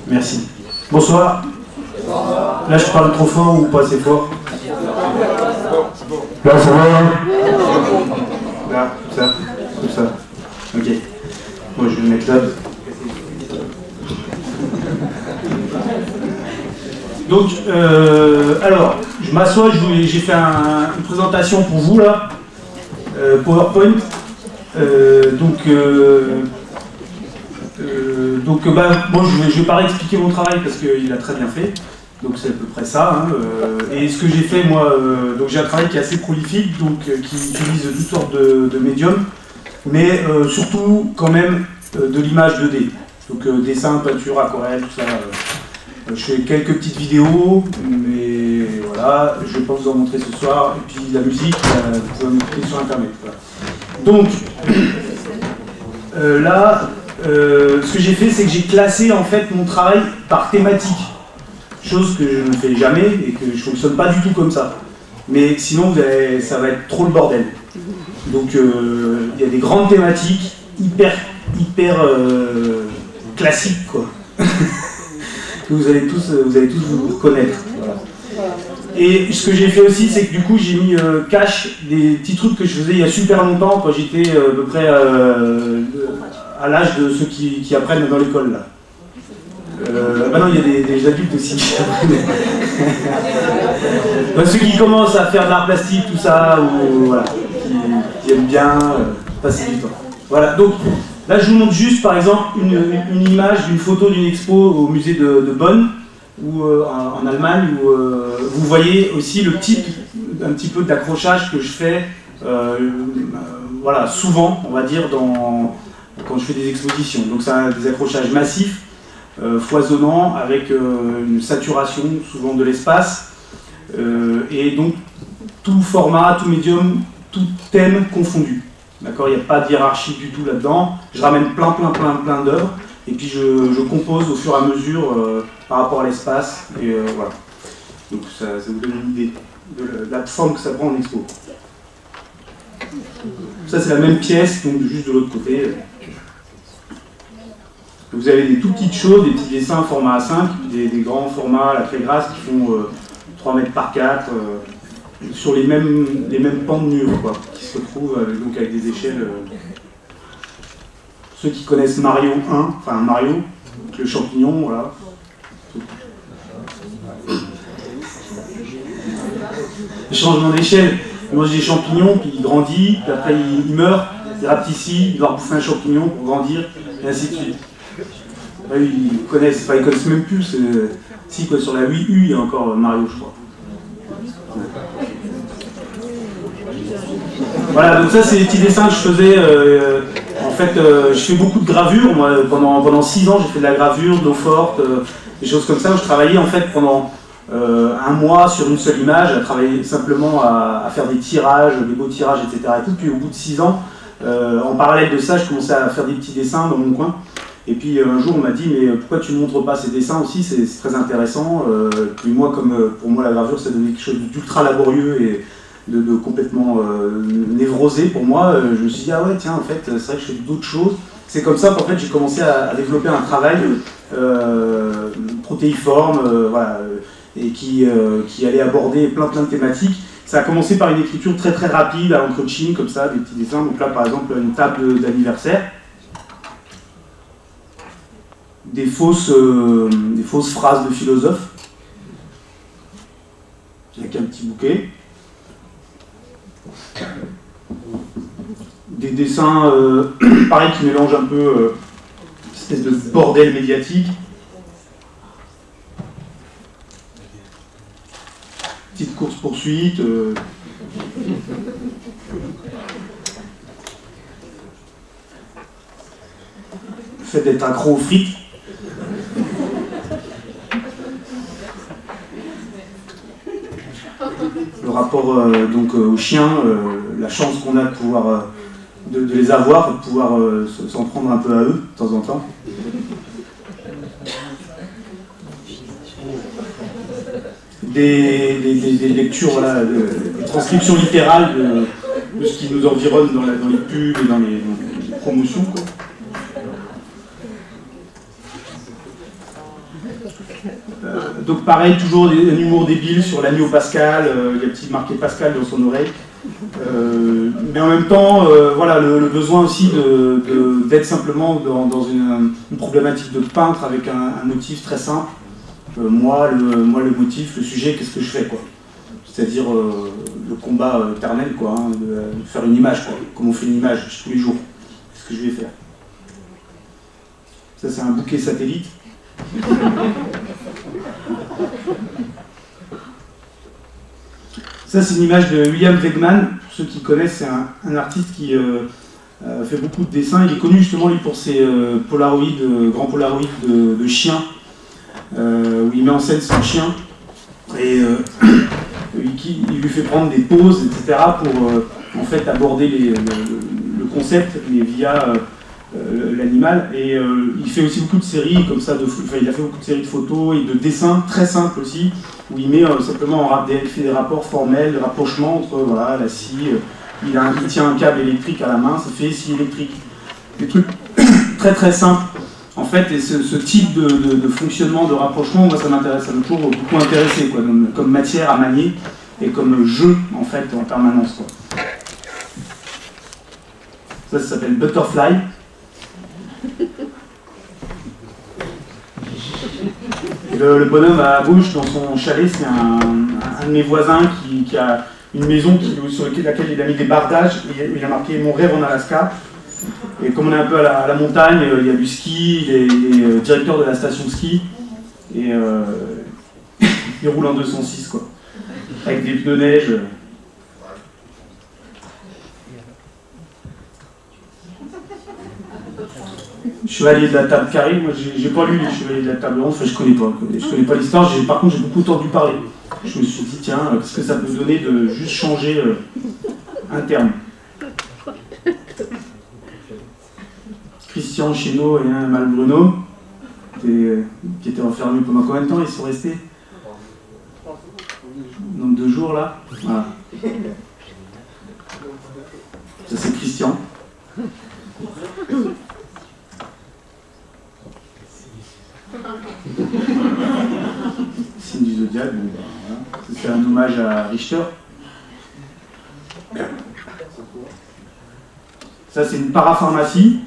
Merci. Bonsoir. Là, je parle trop fort ou pas assez fort? Là, ça va. Là, ça, comme ça. Ok. Moi, je vais le mettre là. Donc, alors, je m'assois, j'ai fait une présentation pour vous, là, PowerPoint. Bon, je vais pas réexpliquer mon travail parce qu'il a très bien fait. Donc c'est à peu près ça. Hein, et ce que j'ai fait, moi, donc j'ai un travail qui est assez prolifique, donc qui utilise toutes sortes de médiums, mais surtout quand même de l'image 2D. Donc dessin, peinture, aquarelle, tout ça. Je fais quelques petites vidéos, mais voilà, je ne vais pas vous en montrer ce soir. Et puis la musique, vous pouvez m'écouter sur internet. Voilà. Donc là, ce que j'ai fait, c'est que j'ai classé en fait mon travail par thématique. Chose que je ne fais jamais et que je ne fonctionne pas du tout comme ça. Mais sinon, ça va être trop le bordel. Donc il y a des grandes thématiques hyper classiques, quoi. Que vous allez tous vous reconnaître. Voilà. Et ce que j'ai fait aussi, c'est que du coup, j'ai mis cache des petits trucs que je faisais il y a super longtemps, quand j'étais à peu près à l'âge de ceux qui apprennent dans l'école, là. Maintenant, il y a des adultes aussi qui apprennent. Ceux qui commencent à faire de l'art plastique, tout ça, ou voilà, qui aiment bien passer du temps. Voilà, donc là, je vous montre juste, par exemple, une image d'une photo d'une expo au musée de Bonn, ou en Allemagne, où vous voyez aussi le type, un petit peu d'accrochage que je fais, voilà, souvent, on va dire, quand je fais des expositions. Donc c'est des accrochages massifs, foisonnants, avec une saturation souvent de l'espace, et donc tout format, tout médium, tout thème confondu. D'accord, il n'y a pas de hiérarchie du tout là-dedans. Je ramène plein d'œuvres, et puis je compose au fur et à mesure par rapport à l'espace, et voilà. Donc ça vous donne une idée de la forme que ça prend en expo. Ça c'est la même pièce, donc juste de l'autre côté. Vous avez des tout petites choses, des petits dessins format A5, puis des grands formats à la craie grasse qui font 3 mètres par 4, sur les mêmes pans de murs, quoi, qui se retrouvent donc avec des échelles. Ceux qui connaissent Mario 1, enfin Mario, avec le champignon, voilà. Les changements d'échelle, il mange des champignons, puis il grandit, puis après il meurt, il rapetissit, il doit bouffer un champignon pour grandir, et ainsi de suite. Là, ils connaissent même plus. Si, quoi, sur la 8U, il y a encore Mario, je crois. Voilà, donc ça, c'est les petits dessins que je faisais. En fait, je fais beaucoup de gravures. Moi, pendant 6 ans, j'ai fait de la gravure, de l'eau forte, des choses comme ça. Où je travaillais en fait pendant un mois sur une seule image, à travailler simplement à faire des tirages, des beaux tirages, etc. Et tout. Puis au bout de 6 ans, en parallèle de ça, je commençais à faire des petits dessins dans mon coin. Et puis un jour on m'a dit mais pourquoi tu ne montres pas ces dessins aussi, c'est très intéressant. Puis moi, pour moi la gravure ça donnait quelque chose d'ultra laborieux et de complètement névrosé pour moi, je me suis dit ah ouais tiens en fait c'est vrai que je fais d'autres choses. C'est comme ça qu'en fait j'ai commencé à développer un travail protéiforme, voilà, et qui allait aborder plein de thématiques. Ça a commencé par une écriture très rapide à l'encre de Chine, comme ça, des petits dessins. Donc là par exemple une table d'anniversaire. Des fausses phrases de philosophes, avec un petit bouquet. Des dessins, pareil, qui mélangent un peu cette espèce de bordel médiatique. Petite course-poursuite. Le fait d'être accro aux frites. Le rapport donc aux chiens, la chance qu'on a de pouvoir de les avoir, de pouvoir s'en prendre un peu à eux de temps en temps. Des lectures, voilà, des transcriptions littérales de ce qui nous environne dans les pubs et dans promotion, quoi. Donc pareil, toujours un humour débile sur l'agneau Pascal, il y a petit marqué Pascal dans son oreille. Mais en même temps, voilà, le besoin aussi d'être simplement dans une problématique de peintre avec un motif très simple. Moi, le motif, le sujet, qu'est-ce que je fais, quoi. C'est-à-dire le combat éternel, quoi, hein, de faire une image, quoi. Comment on fait une image tous les jours. Qu'est-ce que je vais faire? Ça, c'est un bouquet satellite. Ça, c'est une image de William Wegman. Pour ceux qui connaissent, c'est un artiste qui fait beaucoup de dessins. Il est connu justement lui pour ses grands polaroïdes de chiens, où il met en scène son chien et il lui fait prendre des pauses, etc., pour en fait aborder le concept, mais via l'animal. Et il fait aussi beaucoup de séries comme ça, il a fait beaucoup de séries de photos et de dessins très simples aussi, où il met simplement il fait des rapports formels, des rapprochements entre voilà, la scie, il tient un câble électrique à la main, ça fait scie électrique. Des trucs très très simples. En fait, et ce type de fonctionnement, de rapprochement, moi ça m'intéresse, ça m'a toujours beaucoup intéressé, quoi, comme matière à manier et comme jeu en fait en permanence, quoi. Ça s'appelle Butterfly. Le bonhomme à gauche dans son chalet, c'est un de mes voisins qui a une maison sur laquelle il a mis des bardages, et il a marqué « Mon rêve en Alaska ». Et comme on est un peu à la montagne, il y a du ski, il est directeur de la station de ski, et il roule en 206, quoi, avec des pneus neige. Chevalier de la table carrée, moi j'ai pas lu les Chevaliers de la table ronde, enfin je connais pas l'histoire, par contre j'ai beaucoup entendu parler. Je me suis dit tiens, qu'est-ce que ça peut donner de juste changer un terme. Christian Chénaud et Malbruno, qui étaient enfermés pendant combien de temps ils sont restés? Donc 2 jours là. Voilà. Ça c'est Christian. Signe du zodiaque, bon, ben, voilà. C'est un hommage à Richter. Ça c'est une parapharmacie.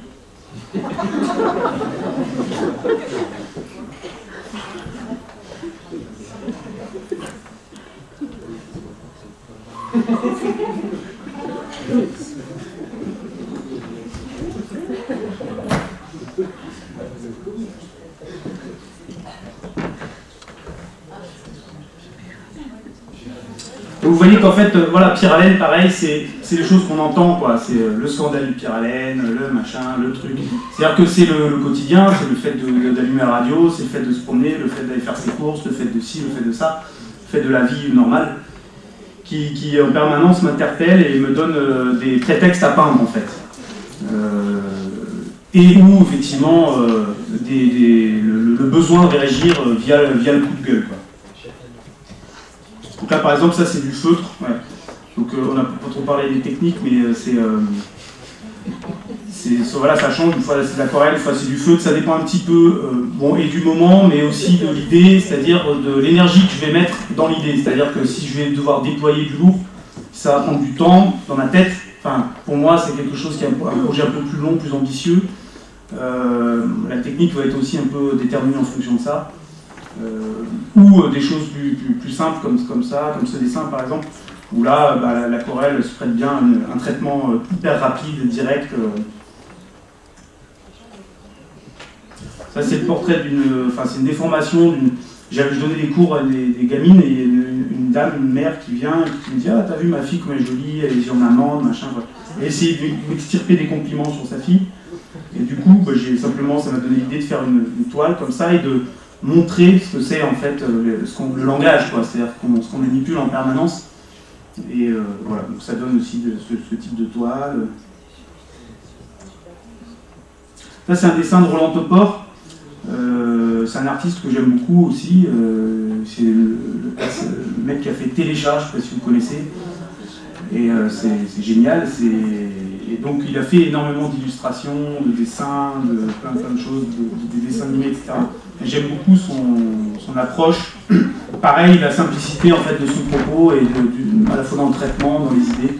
Vous voyez qu'en fait, voilà, Pierre Allen, pareil, c'est les choses qu'on entend, quoi. C'est le scandale du Pierre Allen, le machin, le truc. C'est-à-dire que c'est le quotidien, c'est le fait d'allumer la radio, c'est le fait de se promener, le fait d'aller faire ses courses, le fait de ci, le fait de ça, le fait de la vie normale, qui en permanence m'interpelle et me donne des prétextes à peindre, en fait. Et où, effectivement, le besoin de réagir via le coup de gueule, quoi. Donc là, par exemple, ça c'est du feutre. Ouais. Donc on n'a pas trop parlé des techniques, mais voilà, ça change. Une fois c'est de l'aquarelle, une fois c'est du feutre. Ça dépend un petit peu bon, et du moment, mais aussi de l'idée, c'est-à-dire de l'énergie que je vais mettre dans l'idée. C'est-à-dire que si je vais devoir déployer du lourd, ça va prendre du temps dans ma tête. Enfin, pour moi, c'est quelque chose qui est un projet un peu plus long, plus ambitieux. La technique va être aussi un peu déterminée en fonction de ça. Ou des choses plus simples comme ça, comme ce dessin par exemple, où là l'aquarelle se prête bien un traitement hyper rapide, direct. Ça c'est le portrait c'est une déformation je donnais des cours à des gamines et une dame, une mère qui vient et qui me dit « Ah, t'as vu ma fille comme elle est jolie, elle est les yeux en amande, machin. » Et essayer de m'extirper des compliments sur sa fille. Et du coup, ça m'a donné l'idée de faire une toile comme ça et de montrer ce que c'est en fait le langage, quoi, c'est-à-dire ce qu'on manipule en permanence. Et voilà, donc ça donne aussi ce type de toile. Ça c'est un dessin de Roland Topor, c'est un artiste que j'aime beaucoup aussi, c'est le mec qui a fait Télécharge, je ne sais pas si vous connaissez, et c'est génial, donc il a fait énormément d'illustrations, de dessins, de plein de choses, des dessins animés, etc. Et j'aime beaucoup son approche. Pareil, la simplicité en fait de son propos et à la fois dans le traitement, dans les idées.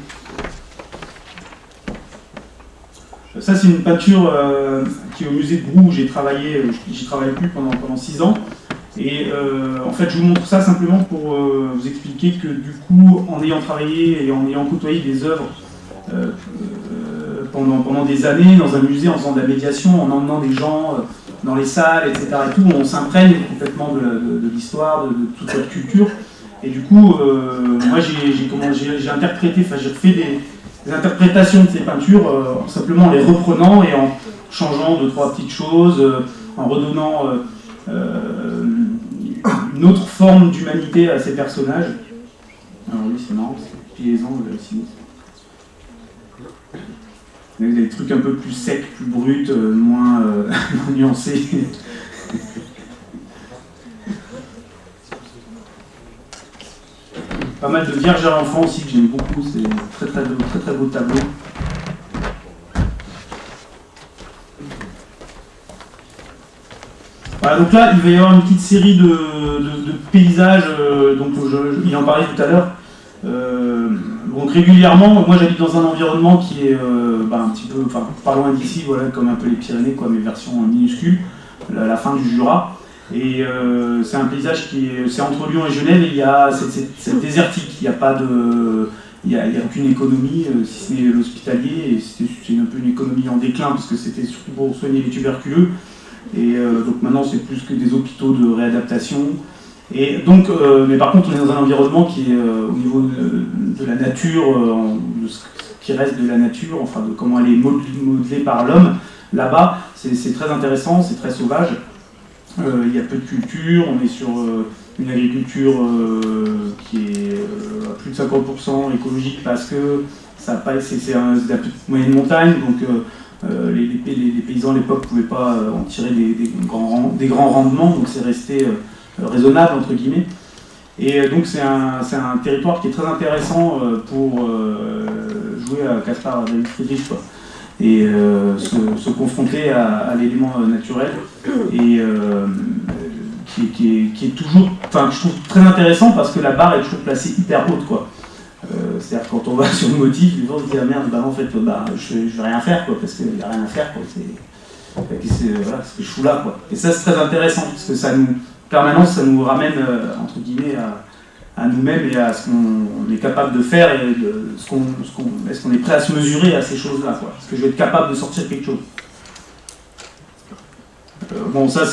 Ça c'est une peinture qui est au musée de Brou où j'ai travaillé, j'y travaille plus pendant 6 ans. Et en fait je vous montre ça simplement pour vous expliquer que du coup, en ayant travaillé et en ayant côtoyé des œuvres pendant des années dans un musée, en faisant de la médiation, en emmenant des gens dans les salles, etc. et tout, on s'imprègne complètement de l'histoire, de toute cette culture. Et du coup, moi j'ai interprété, enfin j'ai refait des interprétations de ces peintures simplement en les reprenant et en changeant 2-3 petites choses, en redonnant une autre forme d'humanité à ces personnages. Alors oui, c'est marrant, c'est plaisant le sinistre. Vous avez des trucs un peu plus secs, plus bruts, moins nuancés. Pas mal de Vierge à l'enfant aussi que j'aime beaucoup, c'est très beau tableau. Voilà, donc là, il va y avoir une petite série de paysages, donc il en parlait tout à l'heure. Donc régulièrement, moi j'habite dans un environnement qui est un petit peu, enfin pas loin d'ici, voilà, comme un peu les Pyrénées, quoi, mais version minuscule, la fin du Jura. Et c'est un paysage c'est entre Lyon et Genève, et c'est désertique, il n'y a pas de... Il n'y a aucune économie, si ce n'est l'hospitalier, et c'est un peu une économie en déclin, parce que c'était surtout pour soigner les tuberculeux. Et donc maintenant c'est plus que des hôpitaux de réadaptation. Et donc, mais par contre on est dans un environnement qui est au niveau de la nature, de ce qui reste de la nature, enfin de comment elle est modelée par l'homme. Là-bas c'est très intéressant, c'est très sauvage. Il y a peu de culture, on est sur une agriculture qui est à plus de 50% écologique parce que c'est la petite moyenne montagne, donc les paysans à l'époque ne pouvaient pas en tirer des grands rendements, donc c'est resté raisonnable entre guillemets. Et donc c'est un territoire qui est très intéressant pour jouer à Caspar David Friedrich, quoi. Et se confronter à l'élément naturel et qui est toujours, enfin je trouve très intéressant parce que la barre est toujours placée hyper haute, quoi. C'est-à-dire quand on va sur le motif, les gens se disent ah merde, en fait je vais rien faire, quoi, parce qu'il n'y a rien à faire, quoi. Voilà, ce que je fous là, quoi. Et ça c'est très intéressant parce que ça nous ramène entre guillemets à nous-mêmes et à ce qu'on est capable de faire et est-ce qu'on est prêt à se mesurer à ces choses-là, quoi. Est-ce que je vais être capable de sortir quelque chose. Bon, ça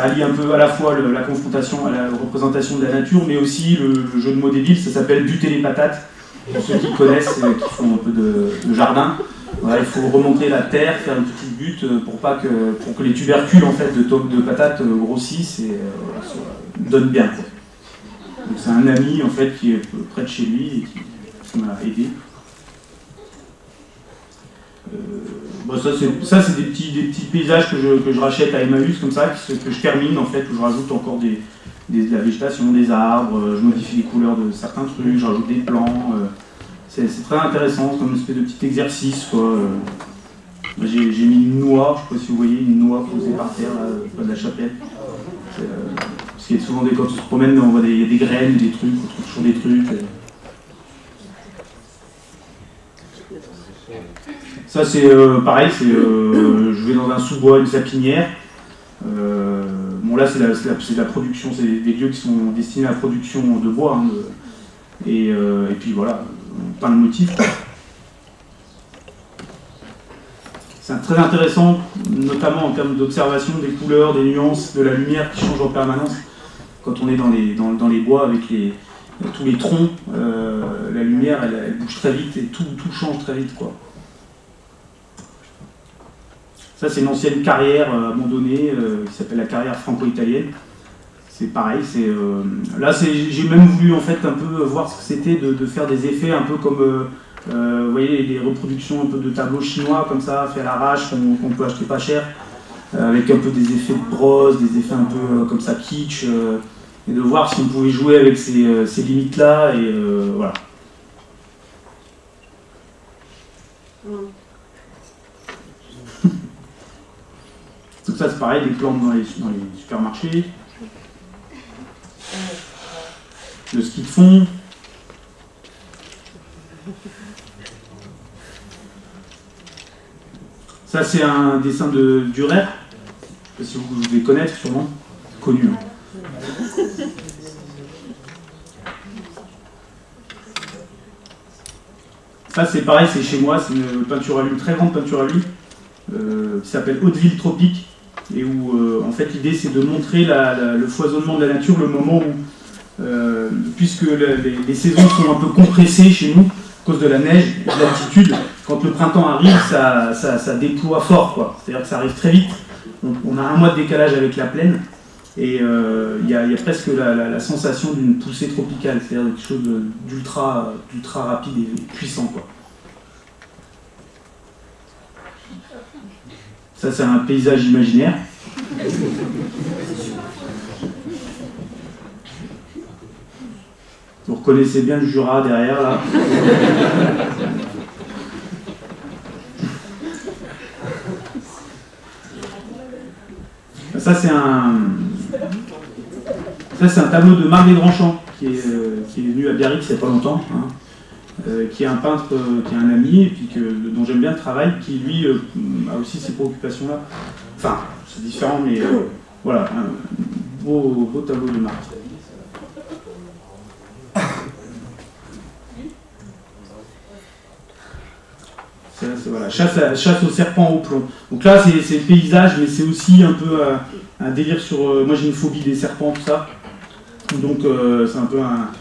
allie un peu à la fois la confrontation à la représentation de la nature, mais aussi le jeu de mots débile, ça s'appelle buter les patates. Pour ceux qui connaissent, qui font un peu de jardin, voilà, il faut remonter la terre, faire une petite butte pour que les tubercules en fait, de patates grossissent et donnent bien, quoi. Donc c'est un ami en fait qui est près de chez lui et qui m'a aidé. Ça c'est des petits paysages que je rachète à Emmaüs comme ça, que je termine en fait, où je rajoute encore de la végétation, des arbres, je modifie les couleurs de certains trucs, je rajoute des plants. C'est très intéressant, c'est comme une espèce de petit exercice, quoi. J'ai mis une noix, je ne sais pas si vous voyez, une noix posée par terre, là, pas de la chapelle. Parce qu'il y a souvent quand on se promène, on voit il y a des graines, des trucs, on trouve toujours des trucs. Ça c'est pareil, je vais dans un sous-bois, une sapinière. Bon là c'est la production, c'est des lieux qui sont destinés à la production de bois. Hein, et puis voilà, on peint le motif. C'est très intéressant, notamment en termes d'observation des couleurs, des nuances, de la lumière qui change en permanence. Quand on est dans les bois avec tous les troncs, la lumière elle bouge très vite et tout change très vite, quoi. Ça c'est une ancienne carrière abandonnée qui s'appelle la carrière franco-italienne. C'est pareil, là j'ai même voulu en fait un peu voir ce que c'était de faire des effets un peu comme vous voyez les reproductions un peu de tableaux chinois comme ça, fait à l'arrache, qu'on peut acheter pas cher, avec un peu des effets de brosse, des effets un peu comme ça kitsch, et de voir si on pouvait jouer avec ces limites-là, et voilà. Donc ça c'est pareil, des plantes dans les supermarchés. Le ski de fond. Ça c'est un dessin de Dürer. Je ne sais pas si vous devez connaître, sûrement. Connu. Hein. Ça c'est pareil, c'est chez moi, c'est une peinture à l'huile, très grande peinture à l'huile, qui s'appelle Hauteville Tropique, et où en fait l'idée c'est de montrer le foisonnement de la nature, le moment où, puisque les saisons sont un peu compressées chez nous, à cause de la neige et de l'altitude, quand le printemps arrive, ça déploie fort, quoi. C'est-à-dire que ça arrive très vite. On a un mois de décalage avec la plaine, et il y a presque la sensation d'une poussée tropicale, c'est-à-dire quelque chose d'ultra rapide et puissant, quoi. Ça, c'est un paysage imaginaire. Vous reconnaissez bien le Jura derrière, là. Ça, c'est un tableau de Marc Desgrands-Champs, qui est venu à Biarritz il n'y a pas longtemps, hein, qui est un peintre, qui est un ami, et puis dont j'aime bien le travail, qui lui a aussi ces préoccupations-là. Enfin, c'est différent, mais voilà, un beau tableau de Marc. Voilà, chasse au serpent au plomb. Donc là, c'est le paysage, mais c'est aussi un peu un délire sur... moi, j'ai une phobie des serpents, tout ça. Donc, c'est un peu un...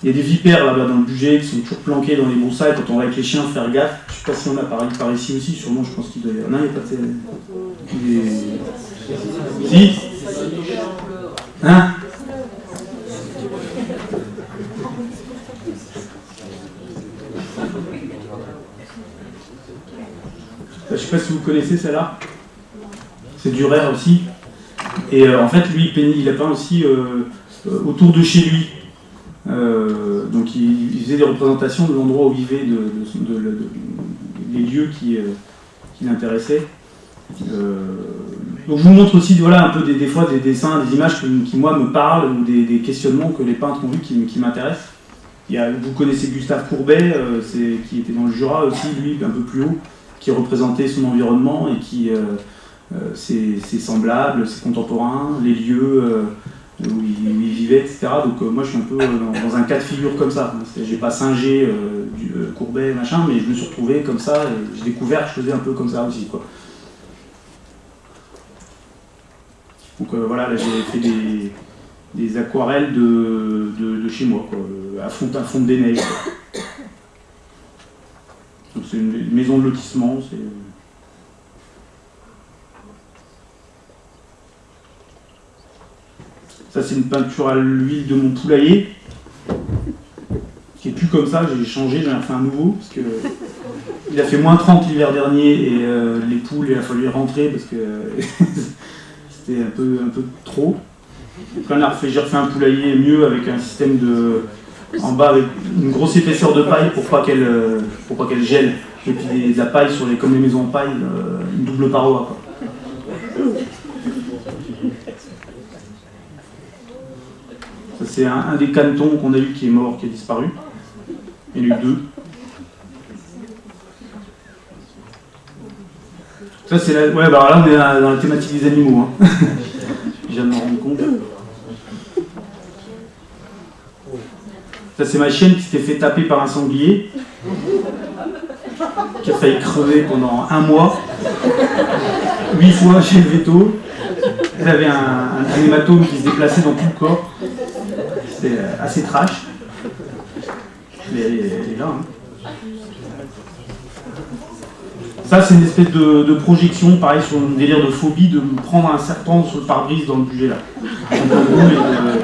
Il y a des vipères là-bas dans le budget qui sont toujours planquées dans les broussailles quand on va avec les chiens faire gaffe. Je ne sais pas si on a par ici aussi, sûrement, je pense qu'il doit y avoir... Non, il n'y a pas de... Si. Hein? Je ne sais pas si vous connaissez celle-là. C'est Dürer aussi. Et en fait, lui, il a peint aussi autour de chez lui. Donc il faisait des représentations de l'endroit où vivait, des lieux qui l'intéressaient. Donc je vous montre aussi voilà, un peu des fois des dessins, des images qui moi me parlent, ou des questionnements que les peintres ont vus qui m'intéressent. Vous connaissez Gustave Courbet, qui était dans le Jura aussi, lui, un peu plus haut, qui représentait son environnement et qui ses semblables, ses contemporains, les lieux où il vivait, etc. Donc moi je suis un peu dans un cas de figure comme ça. J'ai pas singé Courbet, machin, mais je me suis retrouvé comme ça et j'ai découvert que je faisais un peu comme ça aussi, quoi. Donc voilà, là j'ai fait des aquarelles de chez moi, quoi, à Fontaine des Neiges. Donc c'est une maison de lotissement. Ça c'est une peinture à l'huile de mon poulailler, qui est plus comme ça, j'ai changé, j'en ai fait un nouveau, parce que il a fait moins 30 l'hiver dernier, et les poules, il a fallu les rentrer, parce que c'était un peu trop. Donc là j'ai refait un poulailler mieux, avec un système en bas avec une grosse épaisseur de paille pour pas qu'elle gèle. Et puis de la paille comme les maisons en paille, une double paroi, quoi. Ça c'est un des canetons qu'on a eu qui est mort, qui a disparu. Il y en a eu 2. Ça c'est là on est dans la thématique des animaux. Hein. Je viens de m'en rendre compte. Ça c'est ma chienne qui s'était fait taper par un sanglier, qui a failli crever pendant 1 mois, 8 fois chez le veto. Elle avait un hématome qui se déplaçait dans tout le corps. C'était assez trash. Mais elle est là. Hein. Ça, c'est une espèce de projection, pareil, sur un délire de phobie, de prendre un serpent sur le pare-brise dans le budget là.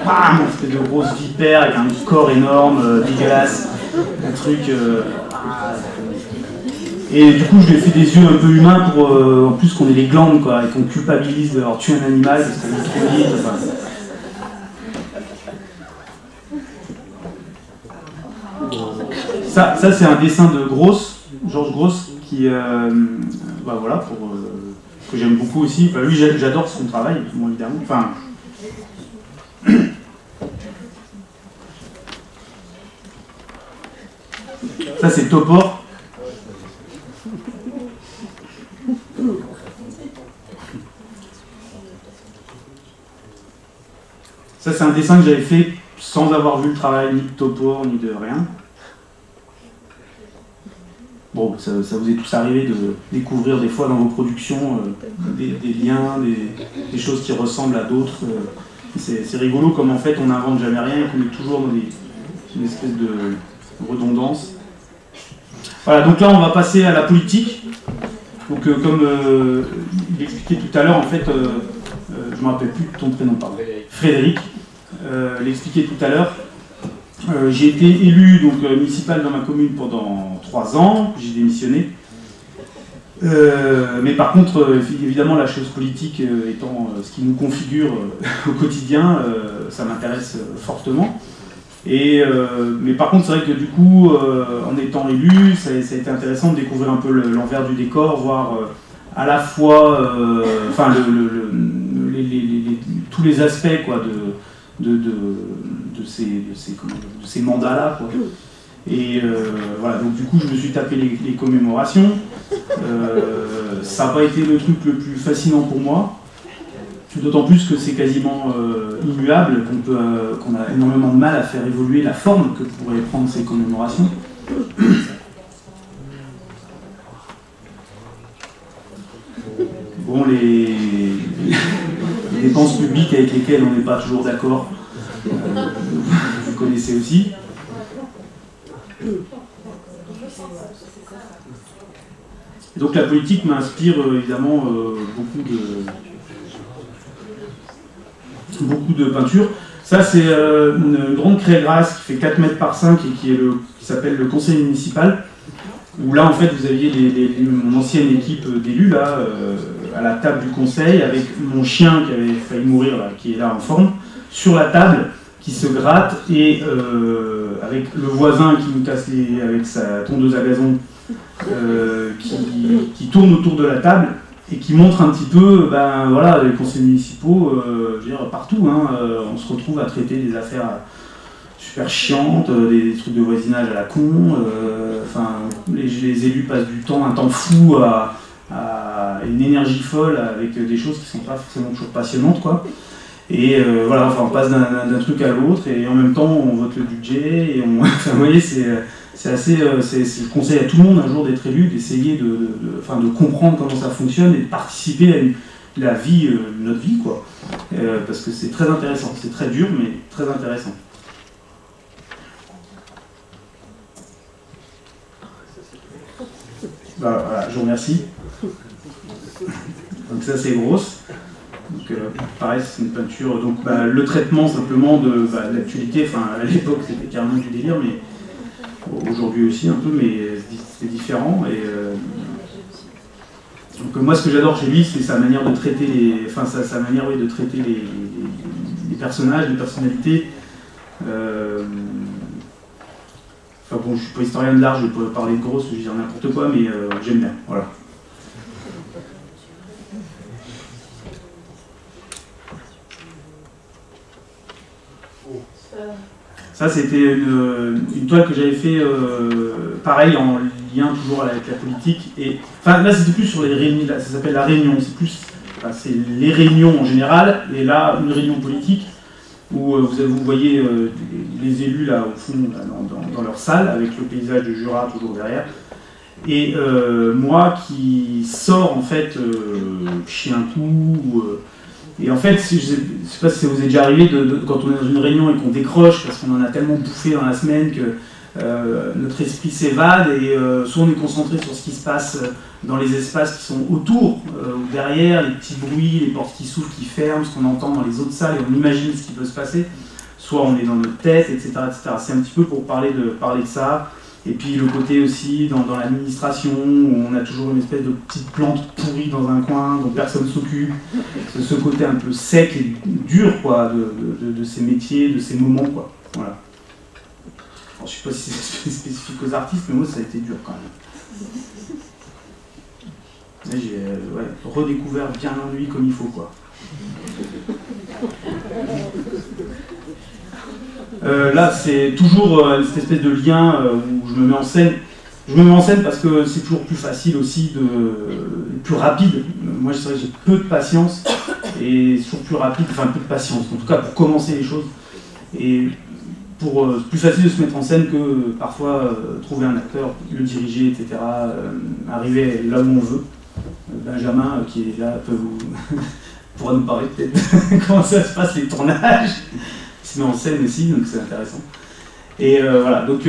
Bam, une espèce de grosse vipère avec un corps énorme, dégueulasse, un truc. Et du coup, je lui ai fait des yeux un peu humains pour, en plus, qu'on ait les glandes, quoi, et qu'on culpabilise d'avoir tué un animal parce qu'on est trop vite. Enfin. Ça c'est un dessin de Gross, Georges Gross, qui, voilà, que j'aime beaucoup aussi. Enfin, lui, j'adore son travail, bon, évidemment. Enfin, ça, c'est Topor. Ça, c'est un dessin que j'avais fait sans avoir vu le travail ni de Topor, ni de rien. Bon, ça vous est tous arrivé de découvrir des fois dans vos productions des liens, des choses qui ressemblent à d'autres. C'est rigolo comme en fait on n'invente jamais rien et qu'on est toujours dans une espèce de redondance. Voilà, donc là on va passer à la politique. Donc comme il expliquait tout à l'heure, en fait, je ne me rappelle plus de ton prénom, pardon. Frédéric l'expliquait tout à l'heure. J'ai été élu donc, municipal dans ma commune pendant 3 ans, j'ai démissionné. Mais par contre, évidemment, la chose politique étant ce qui nous configure au quotidien, ça m'intéresse fortement. Mais par contre, c'est vrai que du coup, en étant élu, ça a été intéressant de découvrir un peu l'envers du décor, voir à la fois enfin, tous les aspects quoi, de ces mandats-là, quoi. Et voilà, donc du coup, je me suis tapé les commémorations. Ça n'a pas été le truc le plus fascinant pour moi, d'autant plus que c'est quasiment immuable, qu'on a énormément de mal à faire évoluer la forme que pourraient prendre ces commémorations. Bon, les dépenses publiques avec lesquelles on n'est pas toujours d'accord, vous connaissez aussi. Et donc la politique m'inspire évidemment beaucoup de peintures. Ça c'est une grande craie grasse qui fait 4 mètres par 5 et qui s'appelle le conseil municipal, où là en fait vous aviez mon ancienne équipe d'élus là, à la table du conseil, avec mon chien qui avait failli mourir là, qui est là en forme, sur la table, qui se gratte, et avec le voisin qui nous casse avec sa tondeuse à gazon, qui tourne autour de la table et qui montre un petit peu, ben voilà, les conseils municipaux, je veux dire, partout, hein, on se retrouve à traiter des affaires super chiantes, des trucs de voisinage à la con, enfin, les élus passent un temps fou à une énergie folle avec des choses qui ne sont pas forcément toujours passionnantes, quoi. Et voilà, enfin, on passe d'un truc à l'autre et en même temps on vote le budget et on... Enfin, vous voyez, c'est assez... je conseille à tout le monde un jour d'être élu, d'essayer de comprendre comment ça fonctionne et de participer à la vie, notre vie, quoi. Parce que c'est très intéressant, c'est très dur mais très intéressant. Voilà, je vous remercie. Donc ça c'est grosse. Donc pareil, c'est une peinture. Donc le traitement simplement de l'actualité. Enfin à l'époque c'était carrément du délire, mais aujourd'hui aussi un peu, mais c'est différent. Et donc moi ce que j'adore chez lui, c'est sa manière de traiter sa manière de traiter les personnages, les personnalités. Enfin bon, je suis pas historien de l'art, je vais pas parler de grosse, je vais dire n'importe quoi, mais j'aime bien. Voilà. Ça, c'était une toile que j'avais fait, pareil, en lien toujours avec la politique. Et, enfin, là, c'était plus sur les réunions, ça s'appelle la réunion. C'est plus, enfin, c'est les réunions en général, et là, une réunion politique, où vous voyez les élus, là, au fond, là, dans leur salle, avec le paysage de Jura toujours derrière. Et moi qui sors, en fait, chien tout, et en fait, je ne sais pas si ça vous est déjà arrivé, quand on est dans une réunion et qu'on décroche, parce qu'on en a tellement bouffé dans la semaine que notre esprit s'évade, et soit on est concentré sur ce qui se passe dans les espaces qui sont autour, ou derrière, les petits bruits, les portes qui s'ouvrent, qui ferment, ce qu'on entend dans les autres salles, et on imagine ce qui peut se passer, soit on est dans notre tête, etc. etc. C'est un petit peu pour parler de ça. Et puis le côté aussi dans l'administration, où on a toujours une espèce de petite plante pourrie dans un coin dont personne ne s'occupe. Ce côté un peu sec et dur, quoi, de ces métiers, de ces moments, quoi. Voilà. Alors, je ne sais pas si c'est spécifique aux artistes, mais moi ça a été dur quand même. Là, j'ai redécouvert bien l'ennui comme il faut, quoi. Là, c'est toujours cette espèce de lien où je me mets en scène. Je me mets en scène parce que c'est toujours plus facile aussi, plus rapide. Moi, c'est vrai que j'ai peu de patience et toujours plus rapide, enfin peu de patience, en tout cas pour commencer les choses. Et c'est plus facile de se mettre en scène que parfois trouver un acteur, le diriger, etc. Arriver là où on veut. Benjamin, qui est là, pourra nous parler peut-être comment ça se passe les tournages. Il se met en scène aussi, donc c'est intéressant. Et voilà, donc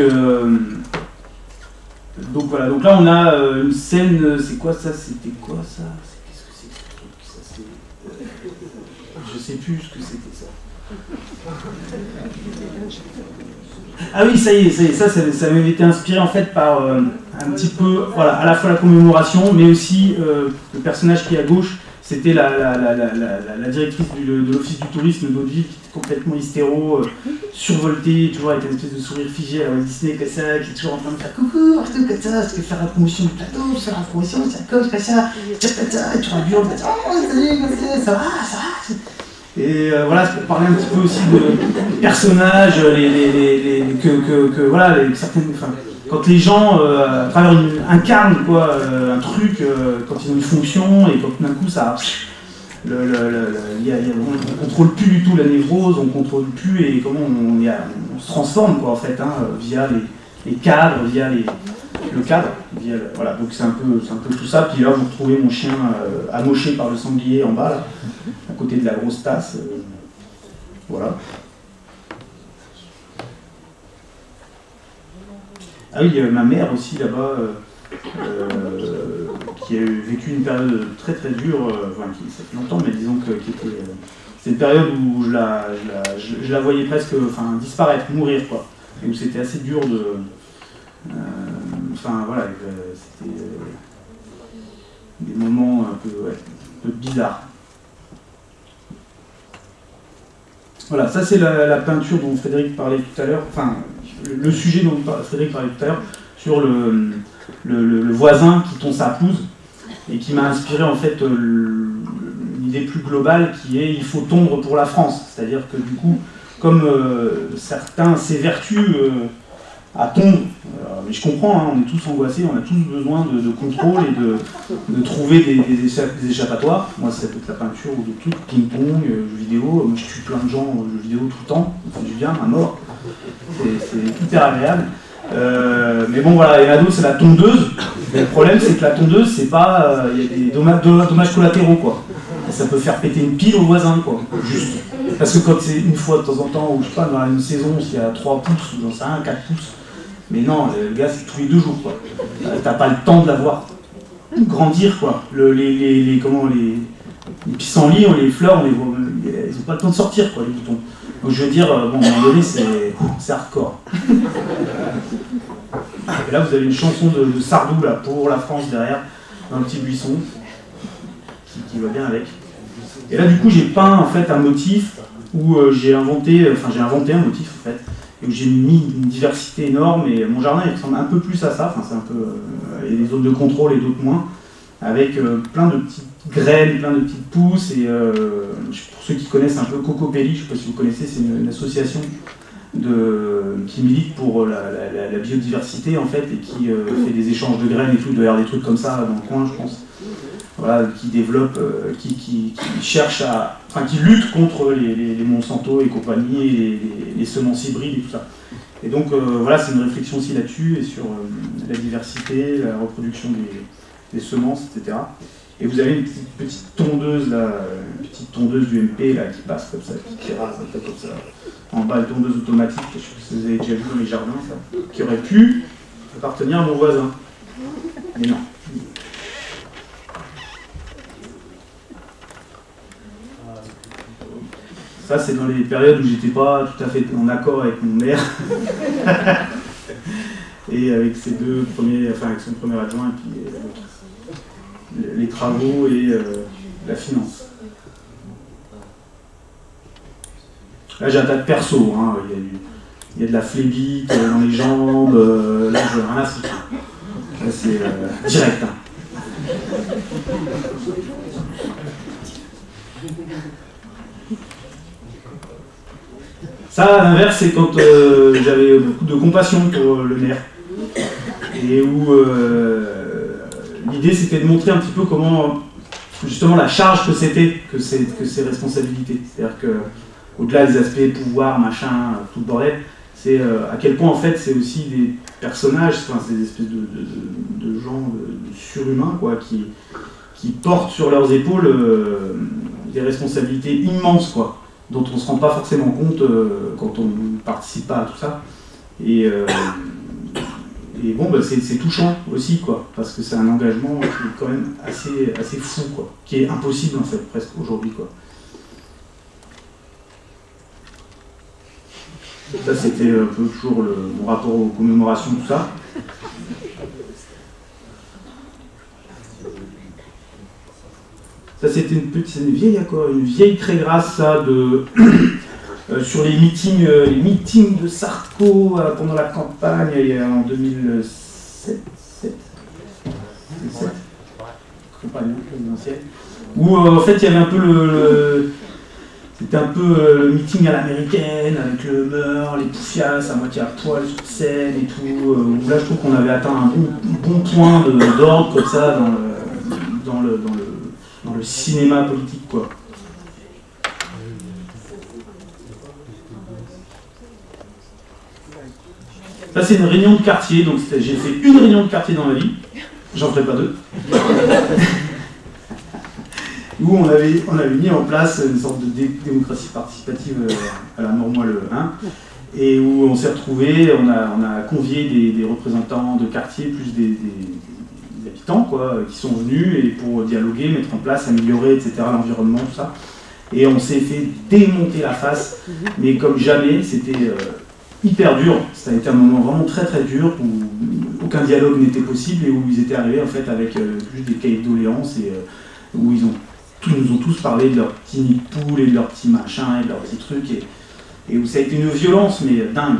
voilà, donc là on a une scène, c'est quoi ça? C'était quoi ça? Qu'est-ce que c'est que ce truc? Ça, je sais plus ce que c'était ça. Ah oui, ça y est, ça m'avait été inspiré en fait par un petit peu, voilà, à la fois la commémoration, mais aussi le personnage qui est à gauche, c'était la directrice de l'office du tourisme d'Hauteville, qui était complètement hystéro, survoltée, toujours avec une espèce de sourire figé à la Walt Disney, comme ça, qui est toujours en train de faire coucou, tout comme ça, parce que faire la promotion du plateau, faire la promotion, c'est comme ça, tu vois, dur, oh, salut, ça va. Et voilà, c'est pour parler un petit peu aussi de personnages, voilà, certaines, enfin, quand les gens à travers incarnent quoi, un truc, quand ils ont une fonction, et quand d'un coup ça, on ne contrôle plus du tout la névrose, on ne contrôle plus et comment on se transforme quoi en fait, hein, via les cadres, via le cadre, voilà, donc c'est un peu tout ça. Puis là vous retrouvez mon chien amoché par le sanglier en bas là, à côté de la grosse tasse, voilà. Ah oui, ma mère aussi là-bas, qui a vécu une période très très dure, enfin qui ça fait longtemps, mais disons que c'est une période où je la voyais presque, enfin disparaître, mourir quoi, et où c'était assez dur de, enfin voilà, c'était des moments un peu bizarres. Voilà, ça c'est la peinture dont Frédéric parlait tout à l'heure, enfin le sujet dont Frédéric parlait tout à l'heure, sur le voisin qui tond sa pelouse, et qui m'a inspiré en fait l'idée plus globale qui est il faut tondre pour la France, c'est-à-dire que du coup, comme certains s'évertuent à tondre, mais je comprends, hein, on est tous angoissés, on a tous besoin de contrôle et de trouver des échappatoires. Moi, ça peut être la peinture ou d'autres trucs, ping-pong, jeux vidéo. Moi, je tue plein de gens aux jeux vidéo tout le temps, ça fait du bien, à mort. C'est hyper agréable. Mais bon, voilà, et la d'autres, c'est la tondeuse. Mais le problème, c'est que la tondeuse, c'est pas. Il y a des dommages collatéraux, quoi. Et ça peut faire péter une pile au voisin, quoi. Juste. Parce que quand c'est une fois de temps en temps, ou je sais pas, dans une saison, s'il y a 3 pouces, ou j'en sais rien, 4 pouces. Mais non, le gars, c'est tous les 2 jours, quoi. T'as pas le temps de la voir grandir, quoi. Les pissenlits, les fleurs, ils ont pas le temps de sortir, quoi, les boutons. Donc je veux dire, bon, à un moment donné, c'est hardcore. Et là, vous avez une chanson de Sardou, là, pour la France, derrière, dans un petit buisson, qui va bien avec. Et là, du coup, j'ai peint, en fait, un motif où j'ai inventé un motif, en fait, et où j'ai mis une diversité énorme, et mon jardin, il ressemble un peu plus à ça, enfin, c'est un peu... il y a des zones de contrôle et d'autres moins, avec plein de petites graines, plein de petites pousses, et pour ceux qui connaissent un peu Cocopelli, je ne sais pas si vous connaissez, c'est une association qui milite pour la biodiversité, en fait, et qui fait des échanges de graines et tout, il doit y avoir des trucs comme ça dans le coin, je pense. Voilà, qui développe, qui cherche à... Enfin, qui lutte contre les Monsanto et compagnie, et les semences hybrides et tout ça. Et donc, voilà, c'est une réflexion aussi là-dessus, et sur la diversité, la reproduction des semences, etc. Et vous avez une petite tondeuse, là, une petite tondeuse du MP, là, qui passe comme ça, qui rase un peu comme ça. En bas, une tondeuse automatique, je ne sais pas si vous avez déjà vu dans les jardins, ça, qui aurait pu appartenir à mon voisin. Mais non. Ça, c'est dans les périodes où j'étais pas tout à fait en accord avec mon maire. Et avec ses deux premiers, enfin avec son premier adjoint, et puis les travaux et la finance. Là, j'ai un tas de perso, hein. Il y a de la phlébite dans les jambes, là, je n'ai rien à foutre. Là, c'est direct. Hein. Ça, à l'inverse, c'est quand j'avais beaucoup de compassion pour le maire. Et où l'idée, c'était de montrer un petit peu comment, justement, la charge que c'était, que ces responsabilités. C'est-à-dire qu'au-delà des aspects pouvoir, machin, tout le bordel, c'est à quel point, en fait, c'est aussi des personnages, enfin, c'est des espèces de gens de surhumains, quoi, qui portent sur leurs épaules des responsabilités immenses, quoi, dont on ne se rend pas forcément compte quand on ne participe pas à tout ça. Et bon, bah, c'est touchant aussi, quoi, parce que c'est un engagement qui est quand même assez fou, quoi, qui est impossible, en fait, presque aujourd'hui, quoi. Ça, c'était un peu toujours mon rapport aux commémorations, tout ça. Ça, c'était une vieille accord, une vieille très grasse, ça, de sur les meetings de Sarko pendant la campagne en 2007, campagne présidentielle, où en fait il y avait un peu c'était un peu le meeting à l'américaine, avec le meur, les poufias à moitié à poil sur scène et tout, où là je trouve qu'on avait atteint un bon point d'ordre comme ça dans le cinéma politique, quoi. Ça, c'est une réunion de quartier, donc j'ai fait une réunion de quartier dans ma vie, j'en ferai pas deux, où on avait mis en place une sorte de démocratie participative à la Mormoile 1, et où on s'est retrouvés, on a convié des représentants de quartier, plus des habitants, quoi, qui sont venus et pour dialoguer, mettre en place, améliorer, etc., l'environnement, tout ça. Et on s'est fait démonter la face, mais comme jamais, c'était hyper dur. Ça a été un moment vraiment très très dur, où aucun dialogue n'était possible et où ils étaient arrivés en fait avec juste des cahiers de doléances et où ils nous ont tous parlé de leur petit nid de poule et de leur petit machin et de leur petit truc et où ça a été une violence mais dingue.